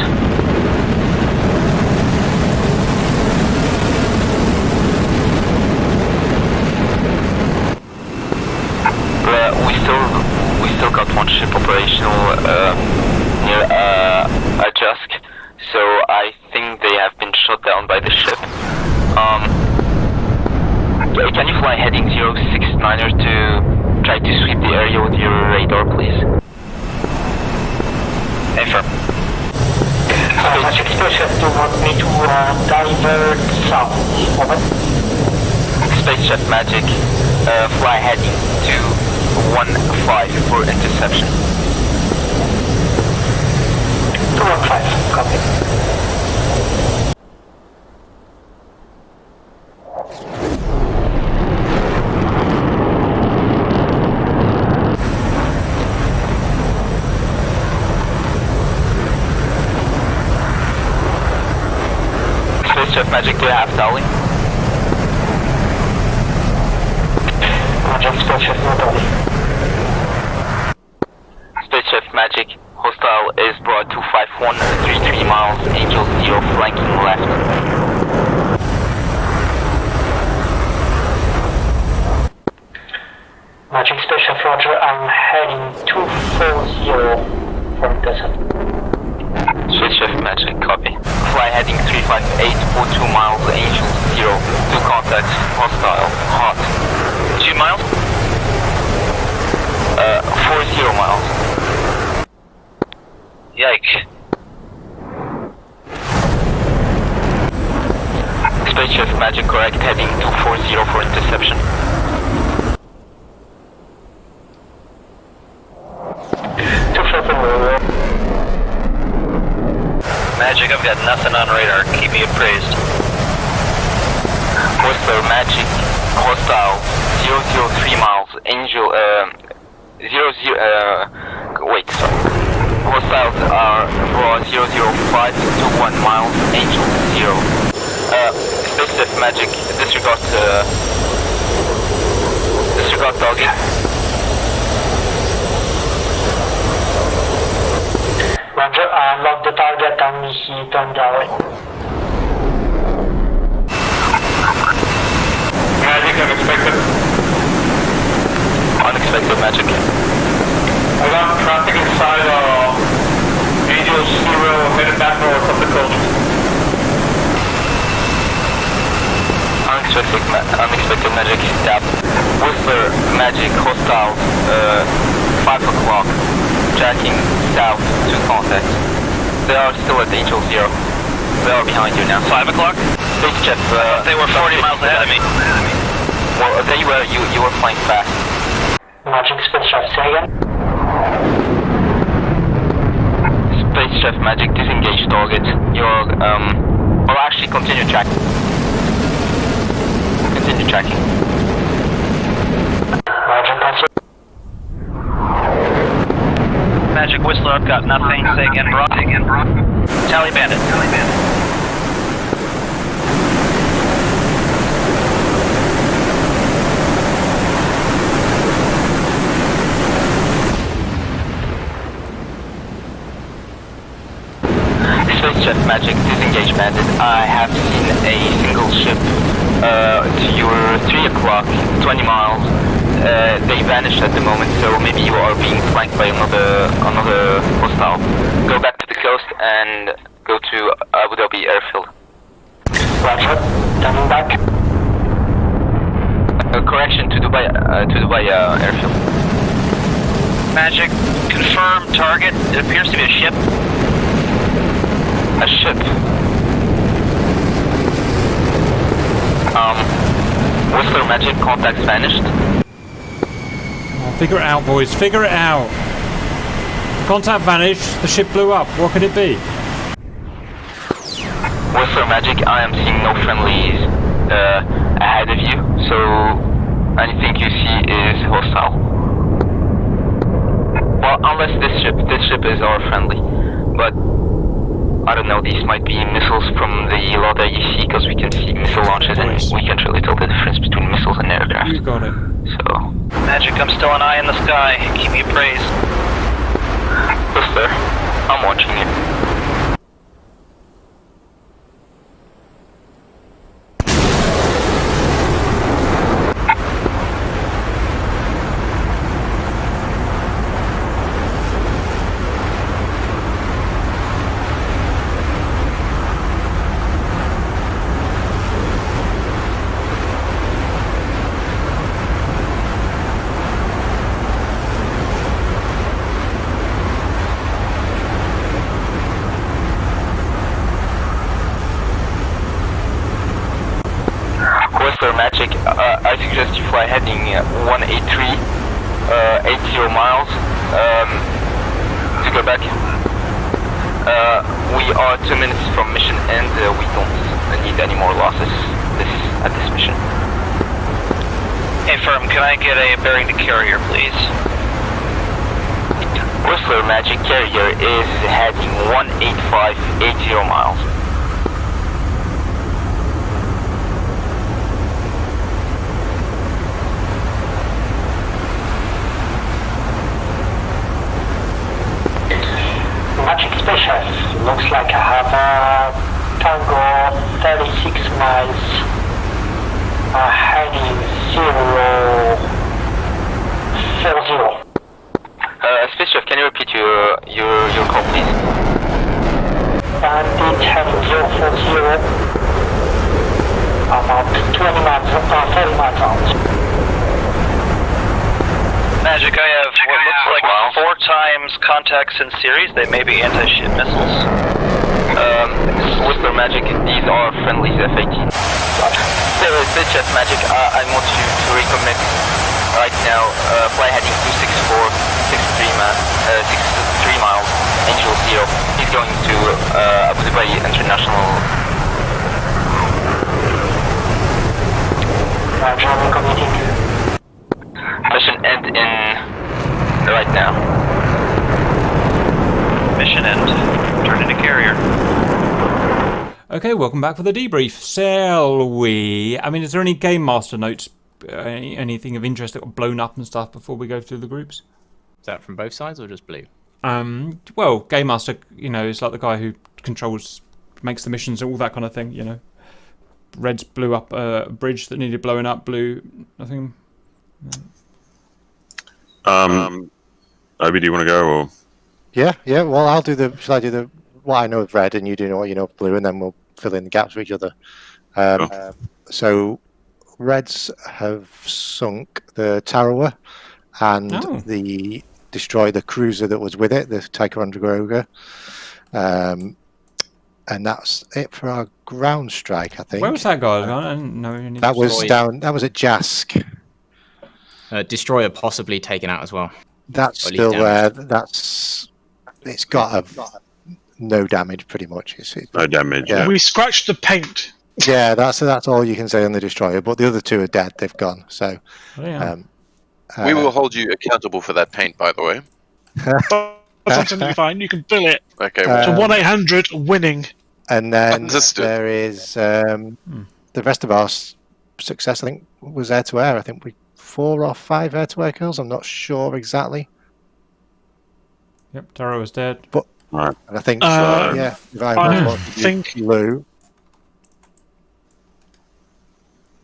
We still got one ship operational near Ajusk, so I think they have been shot down by the ship. Can you fly heading 069er to try to sweep the area with your radar, please? Affirm. Magic Spaceship, do you want me to divert south? Over. Spaceship Magic, fly heading to 15 for interception. 215, copy. Spaceship Magic, do you have Dolly? Magic Spaceship, no Dolly. Spaceship Magic, hostile is broad 251, 33 miles, Angel 0, flanking left. Magic Spaceship, roger, I'm heading 240 for intercept. Spaceship Magic, copy. Fly heading 358, 42 miles, Angel 0, 2 contacts, hostile, hot. 2 miles? 40 miles. Yikes. Spaceship Magic, correct, heading 240 for interception. Magic, I've got nothing on radar. Keep me appraised. Whistler Magic, hostile, 003 miles, Angel, wait, sorry. Hostiles are for 005 to 1 miles, Angel 0. Spaceship Magic, disregard target. Roger, I unlocked the target and we hit on galley. Magic unexpected. Unexpected magic. I got traffic inside Angel Zero, headed back north of the coast. Unexpected magic. Tap. Whistler magic hostile. 5 o'clock. Jacking south to contact. They are still at Angel Zero. They are behind you now. 5 o'clock? Space jet. They were 40 miles ahead of me. Well, they were. You were flying fast. Magic space chef, say again? Space chef magic, disengage target. You're, well, actually continue tracking. Continue tracking. Roger, cancel. Magic Whistler, I've got nothing. Say again, Brock. Tally Bandit. Space chef magic, disengage bandit. I have seen a single ship to your 3 o'clock, 20 miles. They vanished at the moment, so maybe you are being flanked by another hostile. Go back to the coast and go to Abu Dhabi airfield. Roger, turning back. Correction to Dubai airfield. Magic, confirm target. It appears to be a ship. A ship. Whistler magic, contacts vanished. Oh, figure it out, boys. Figure it out. Contact vanished. The ship blew up. What could it be? Whistler magic, I am seeing no friendlies ahead of you, so anything you see is hostile. Well, unless this ship is our friendly, but I don't know, these might be missiles from the LODA EC, because we can see missile launches and we can't really tell the difference between missiles and aircraft. You got it. So... Magic, I'm still an eye in the sky. Keep me appraised. Whistler, I'm watching you. Magic, I suggest you fly heading 183, 80 miles, to go back. We are 2 minutes from mission end, we don't need any more losses at this mission. Hey firm, can I get a bearing to carrier, please? Whistler Magic carrier is heading 185, 80 miles. Magic Special, looks like I have a Tango 36 miles heading 040. Space Chef, can you repeat your call, please? Bandit heading 040, about 20 miles, 30 miles out. Magic, I have what looks like 4 times contacts in series. They may be anti-ship missiles. Whistler Magic, these are friendlies, F-18. Space Chef Magic, I want you to recommit right now, fly heading 264, 63 miles, Angel Zero. He's going to Abu Dhabi International. Roger, I'm committing. Mission end in right now. Mission end. Turn into carrier. Okay, welcome back for the debrief. Shall we? I mean, is there any Game Master notes, anything of interest that got blown up and stuff before we go through the groups? Is that from both sides or just blue? well, Game Master, is like the guy who makes the missions, all that kind of thing. Reds blew up a bridge that needed blowing up. Blue, nothing. Obi, do you want to go or? Yeah. Well, I'll do the. Shall I do the what I know of red, and you do know what you know of blue, and then we'll fill in the gaps with each other. So, Reds have sunk the Tarawa and the destroyed the cruiser that was with it, the Ticonderoga. And that's it for our ground strike, I think. Where was that guy? I didn't know any. That was down. That was at Jask. Destroyer possibly taken out as well. That's still there. It's got no damage, pretty much. No damage. Yeah. We scratched the paint. Yeah, that's all you can say on the destroyer. But the other two are dead. They've gone. So. We will hold you accountable for that paint, by the way. That's absolutely fine. You can bill it. Okay. So 1-800-WINNING. And then there is the rest of our success. I think was air to air. I think 4 or 5 air to air kills. I'm not sure exactly. Yep, Taro was dead. But right. I think yeah. If I think Lou.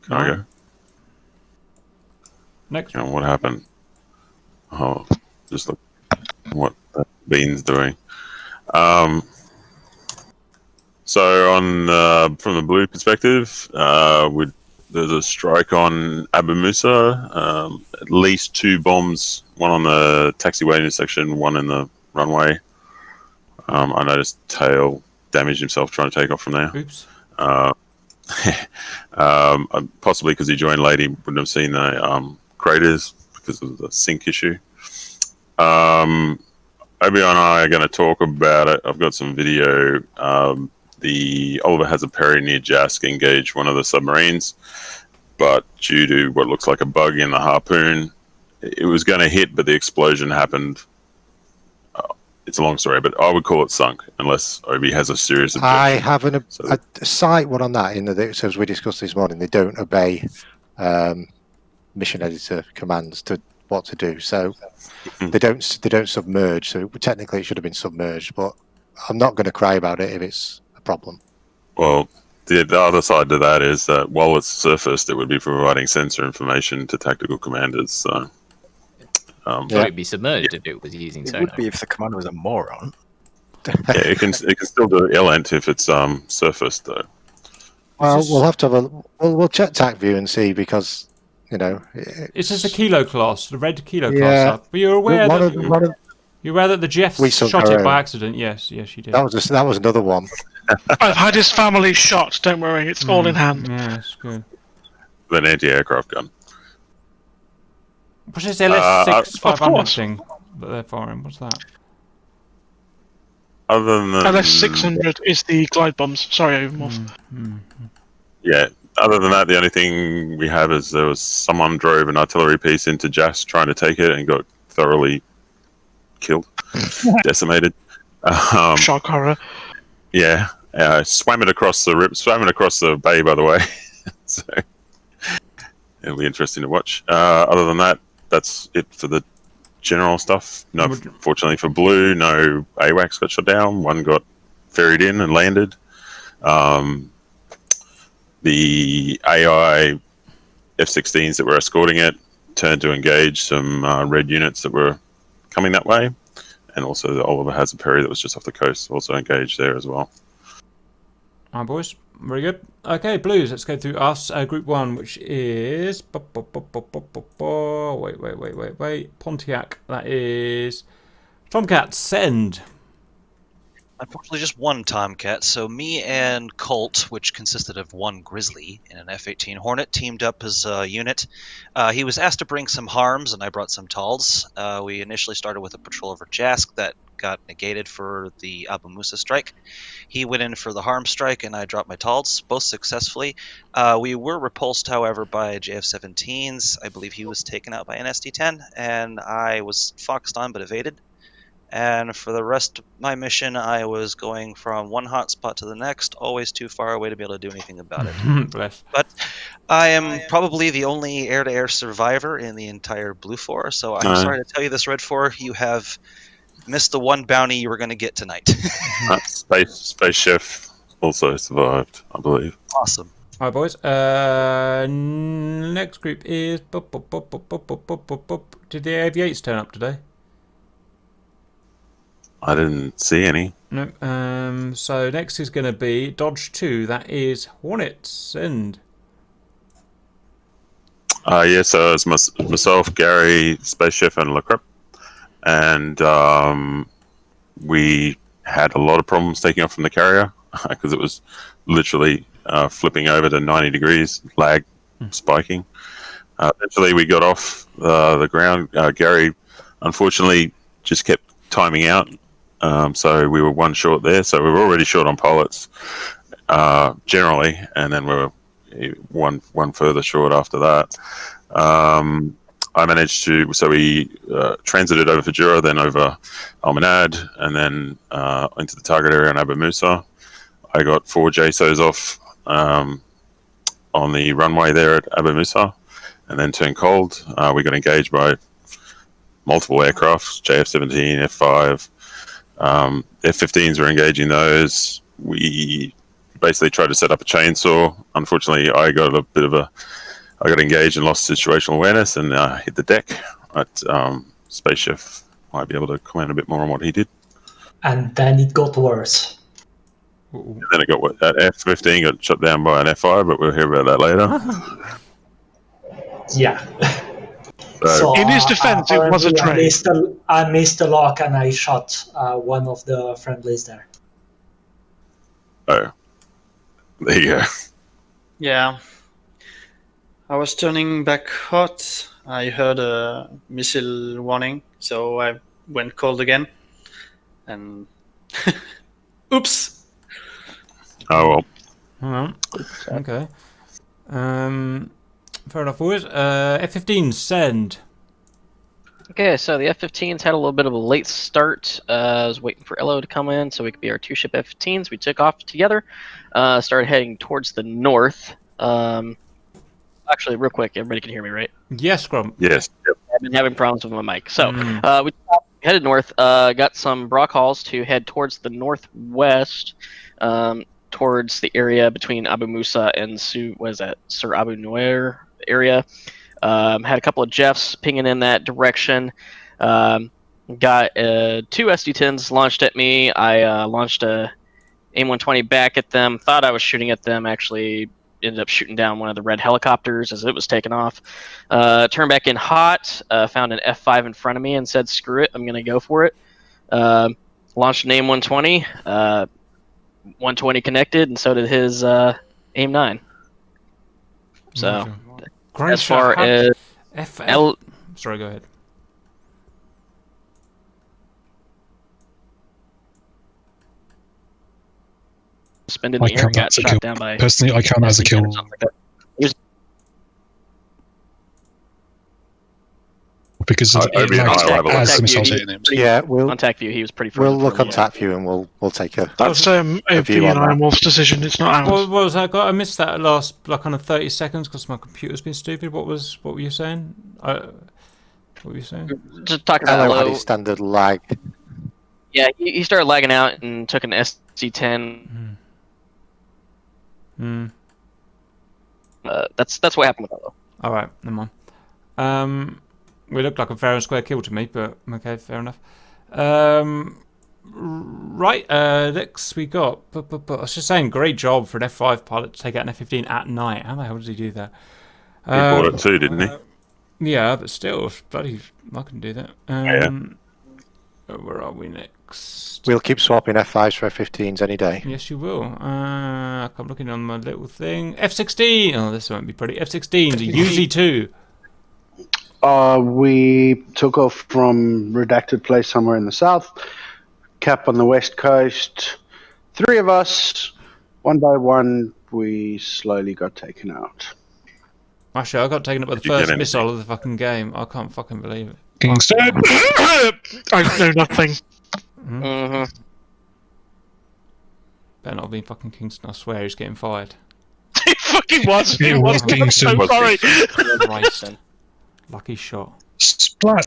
Can I go? Next. What happened? Oh, just look what that bean's doing. So on from the blue perspective, there's a strike on Abu Musa. At least 2 bombs, one on the taxiway intersection, one in the runway. I noticed Tail damaged himself trying to take off from there. Oops. Possibly because he joined late, he wouldn't have seen the craters because of the sync issue. Obi and I are going to talk about it. I've got some video. The Oliver has a Perry near Jask engaged one of the submarines, but due to what looks like a bug in the harpoon, it was going to hit, but the explosion happened. It's a long story, but I would call it sunk, unless Obi has a serious objection. I have a slight one on that, in that, so as we discussed this morning, they don't obey mission editor commands to what to do. So they don't submerge. So technically it should have been submerged, but I'm not going to cry about it if it's a problem. Well, the other side to that is that while it's surfaced, it would be providing sensor information to tactical commanders. So would it be submerged if it was using sonar? It would be if the commander was a moron. Yeah, it can still do ELENT if it's surfaced though. Well, we'll have to we'll check TacView and see, because it's just a kilo class, the red kilo class up. But you're aware that the Jeffs shot it by accident. Yes, you did. That was another one. I've had his family shot. Don't worry, it's all in hand. Yeah, it's good. An anti-aircraft gun. What's this LS-6500 thing that they're firing? What's that? Other than LS-600 is the glide bombs. Sorry, Overmorph. Yeah. Other than that, the only thing we have is there was someone drove an artillery piece into Jas trying to take it and got thoroughly killed, decimated. Shock horror. Yeah, swam it across the bay, by the way. So it'll be interesting to watch. Other than that, that's it for the general stuff. No, fortunately for Blue, no AWACS got shot down. One got ferried in and landed. The AI F-16s that were escorting it turned to engage some red units that were coming that way, and also the Oliver has a Perry that was just off the coast, also engaged there as well. Alright, boys, very good. Okay, Blues, let's go through us. Group 1, which is wait, Pontiac. That is Tomcat. Send. Unfortunately, just one Tomcat. So me and Colt, which consisted of one Grizzly in an F-18 Hornet, teamed up as a unit. He was asked to bring some harms, and I brought some TALs. We initially started with a patrol over Jask that got negated for the Abu Musa strike. He went in for the harm strike, and I dropped my TALs, both successfully. We were repulsed, however, by JF-17s. I believe he was taken out by an SD-10, and I was foxed on but evaded. And for the rest of my mission, I was going from one hot spot to the next, always too far away to be able to do anything about it. Bless. But I am probably the only air-to-air survivor in the entire Blufor, so I'm sorry to tell you this, Red 4. You have missed the one bounty you were going to get tonight. Space Chef also survived, I believe. Awesome. All right, boys. Next group is... Did the AV8s turn up today? I didn't see any. No. So next is going to be Dodge 2. That is Hornet. Send. So it's myself, Gary, Space Chef, and Lacrep. And we had a lot of problems taking off from the carrier because it was literally flipping over to 90 degrees, lag spiking. Eventually we got off the ground. Gary, unfortunately, just kept timing out. So we were one short there. So we were already short on pilots generally, and then we were one further short after that. I managed to, so we transited over Fajura, then over Almanad, and then into the target area in Abu Musa. I got 4 JSOs off on the runway there at Abu Musa, and then turned cold. We got engaged by multiple aircraft, JF-17, F-5. F-15s were engaging those. We basically tried to set up a chainsaw. Unfortunately, I got engaged and lost situational awareness and hit the deck. But Space Chef might be able to comment a bit more on what he did. And then it got worse. And then it got that F-15 got shut down by an F-5, but we'll hear about that later. Yeah. So in his defense, it was a trade. I missed the lock and I shot one of the friendlies there. Oh. There you go. Yeah. I was turning back hot. I heard a missile warning, so I went cold again. And oops. Oh well. Okay. Fair enough, boys. F-15, send. Okay, so the F-15s had a little bit of a late start. I was waiting for Elo to come in so we could be our 2-ship F-15s. We took off together, started heading towards the north. Actually, real quick, everybody can hear me, right? Yes, Scrum. Yes. Yep. I've been having problems with my mic. So we headed north, got some Brock Halls to head towards the northwest, towards the area between Abu Musa and Sir Abu Nuair area. Had a couple of Jeffs pinging in that direction. Got 2 SD-10s launched at me. I launched a AIM-120 back at them. Thought I was shooting at them. Actually ended up shooting down one of the red helicopters as it was taking off. Turned back in hot. Found an F-5 in front of me and said, screw it, I'm going to go for it. Launched an AIM-120. 120 connected, and so did his AIM-9. So, Great as far as sorry, go ahead. Suspended in the air, got shot down by. Personally, I count that as a kill. Because we'll on TAC view, he was pretty. We'll look on TAC view and we'll take a. That's a view on Iron Wolf's decision. It's not ours. What was that? I missed that last kind of 30 seconds because my computer's been stupid. What were you saying? What were you saying? Just talking about Hello, had his standard lag. Yeah, he started lagging out and took an SC-10. That's what happened with Elo. All right, never mind. We looked like a fair and square kill to me, but okay, fair enough. Right, next we got. I was just saying, great job for an F5 pilot to take out an F-15 at night. How the hell did he do that? He bought it too, didn't he? Yeah, but still, bloody, I can do that. Where are we next? We'll keep swapping F5s for F15s any day. Yes, you will. I'm looking on my little thing. F16. Oh, this won't be pretty. F16s, UZ2. We took off from redacted place somewhere in the south, cap on the west coast. 3 of us, one by one, we slowly got taken out. Actually, I got taken up by the first missile of the fucking game. I can't fucking believe it. Kingston! I know nothing. Better not have been fucking Kingston. I swear he's getting fired. It fucking was. It was Kingston. I'm so sorry. Lucky shot. Splat.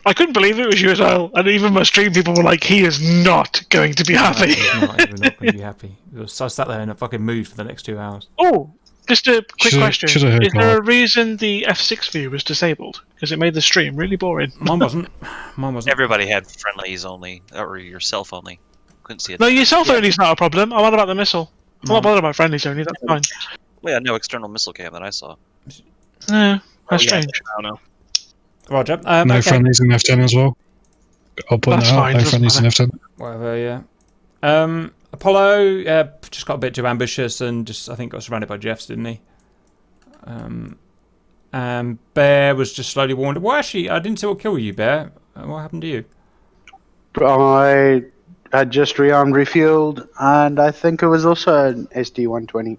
I couldn't believe it was you as well, and even my stream people were like, "He is not going to be happy." He's not even not going to be happy. So I sat there in a fucking mood for the next 2 hours. Oh, just a quick question: heard is there a reason the F6 view was disabled? Because it made the stream really boring. Mine wasn't. Mine wasn't. Everybody had friendlies only, or yourself only. Couldn't see it. No, yourself only is not a problem. I'm on about the missile. I'm not bothered about friendlies only. That's fine. Well, yeah, no external missile cam that I saw. No, that's strange. I don't know. Roger. No okay. friendlies in F10 as well. I'll put That's that out. fine, No doesn't friendlies in matter. F10. Whatever, yeah. Apollo just got a bit too ambitious and just I think got surrounded by Jeffs, didn't he? And Bear was just slowly warned. Well, actually, I didn't see what killed you, Bear. What happened to you? I had just rearmed, refueled, and I think it was also an SD-120.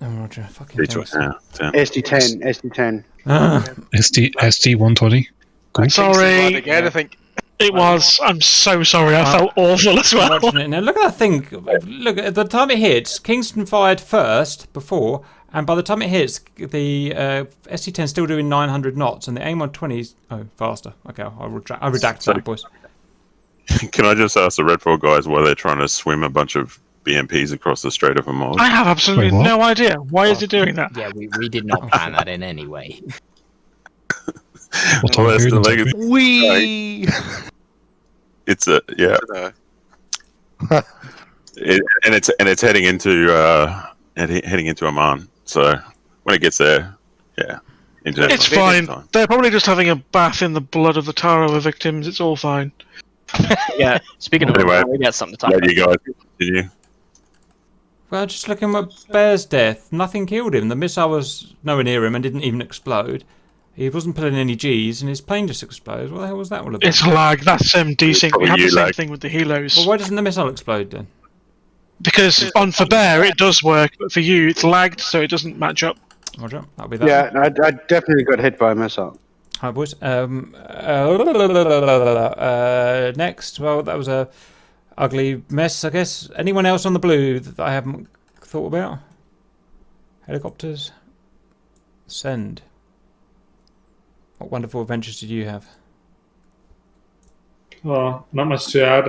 Oh, Roger, fucking thanks. SD-10, SD-10. SD-120. Cool. Sorry. Again, I think. It was. I'm so sorry. I felt awful as well. Watching it now. Look at that thing. Look, at the time it hits, Kingston fired first before, and by the time it hits, the SC-10 still doing 900 knots, and the AIM-120 is faster. Okay, I'll redact that, boys. Can I just ask the Redfall guys why they're trying to swim a bunch of BMPs across the Strait of Hormuz? I have absolutely no idea. Why is it doing that? Yeah, we did not plan that in any way. It's a it's heading into Oman. So when it gets there, yeah, It's fine. They're probably just having a bath in the blood of the Tarawa victims. It's all fine. Yeah. Speaking of, Anyway, we got something to talk yeah, about. you guys continue. Well, just looking at Bear's death, nothing killed him. The missile was nowhere near him and didn't even explode. He wasn't pulling any Gs, and his plane just exploded. What the hell was that all about? It's lag. That's desync. We have the same thing with the helos. Well, why doesn't the missile explode then? Because on for Bear it does work, but for you it's lagged, so it doesn't match up. Roger, that'll be that. Yeah, I definitely got hit by a missile. Hi, boys. Next, well, that was a ugly mess, I guess. Anyone else on the blue that I haven't thought about? Helicopters? Send. What wonderful adventures did you have? Not much to add.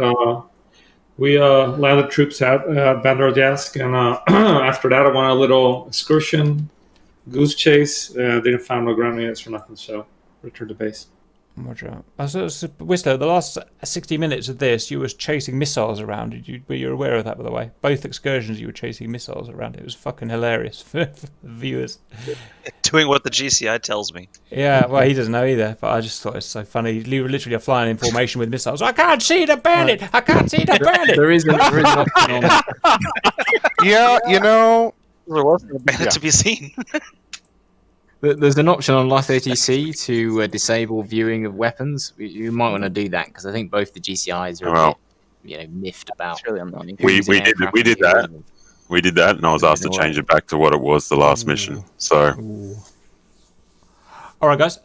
We landed troops at Bandar Jask, and after that I went on a little excursion, goose chase. Didn't find no ground units or nothing, so returned to base. Roger. Whistler, the last 60 minutes of this, you were chasing missiles around. Were you aware of that, by the way? Both excursions, you were chasing missiles around. It was fucking hilarious for viewers. Doing what the GCI tells me. Yeah, well, he doesn't know either, but I just thought it's so funny. You literally are flying in formation with missiles. I can't see the bandit! I can't see the bandit! There is an option on that. Yeah, you know. There wasn't a bandit to be seen. There's an option on Life-ATC to disable viewing of weapons. You might want to do that because I think both the GCIs are a bit, miffed about. It's really annoying. We did that. We did that, and I was asked to change it back to what it was the last mission. So, all right, guys.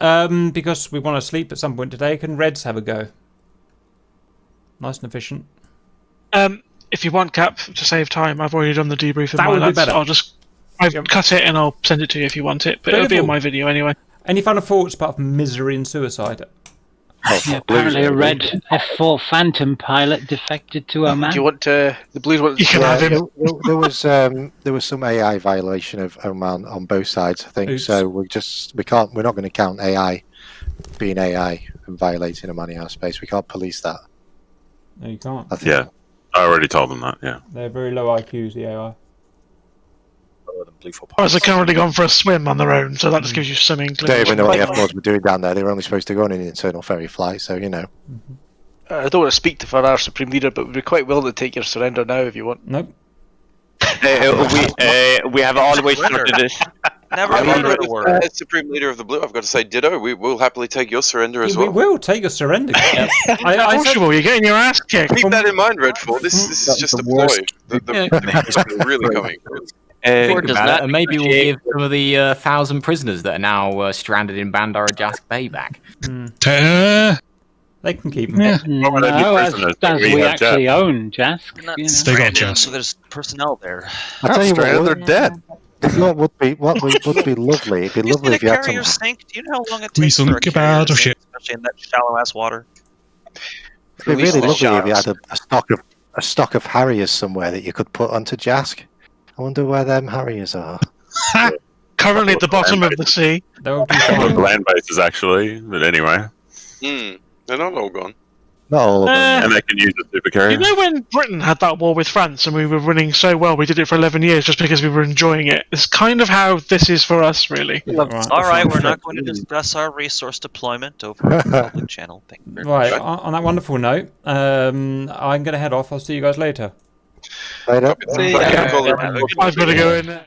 Because we want to sleep at some point today, can Reds have a go? Nice and efficient. If you want, Cap, to save time, I've already done the debrief. That would be better. I've cut it and I'll send it to you if you want it, but it'll be in my video anyway. Any final thoughts apart from misery and suicide? Apparently a red F4 Phantom pilot defected to Oman. Do you want to... The Blues want You can have him. There was some AI violation of Oman on both sides, I think. Oops. So we're not going to count AI being AI and violating Omani airspace. We can't police that. No, you can't. yeah, I already told them that, yeah. They're very low IQs, the AI. Whereas they've already gone for a swim on their own, so that just gives you some inkling. Don't even know what the F-Boards were doing down there. They were only supposed to go on an internal ferry flight, so, you know. I don't want to speak for our Supreme Leader, but we'd be quite willing to take your surrender now if you want. Nope. We have always started this. As Supreme Leader of the Blue, I've got to say ditto. We will happily take your surrender as well. We will take your surrender. You're getting your ass kicked. Keep that in mind, Redfall. This is just a ploy. The really coming. And maybe we'll give some of the 1,000 prisoners that are now stranded in Bandar Jask Bay back. They can keep them. as we actually own Jask. They got Jask. So there's personnel there. I tell you what, they're dead. What would be lovely? It'd be lovely if you had carrier some. sink? Do you know how long it We takes for a sunk carrier about to of shit. sink, in that shallow ass water. It'd be really lovely if you had a stock of Harriers somewhere that you could put onto Jask. I wonder where them Harriers are. Currently at the bottom of the sea. Land bases, actually. But anyway. They're not all gone. Not all of them. And they can use a supercarrier. You know when Britain had that war with France and we were running so well, we did it for 11 years just because we were enjoying it. It's kind of how this is for us, really. Alright, we're not going to discuss our resource deployment over the public channel. Thank you very much. Right, on that wonderful note, I'm going to head off. I'll see you guys later. Later. See ya. I've got to go in.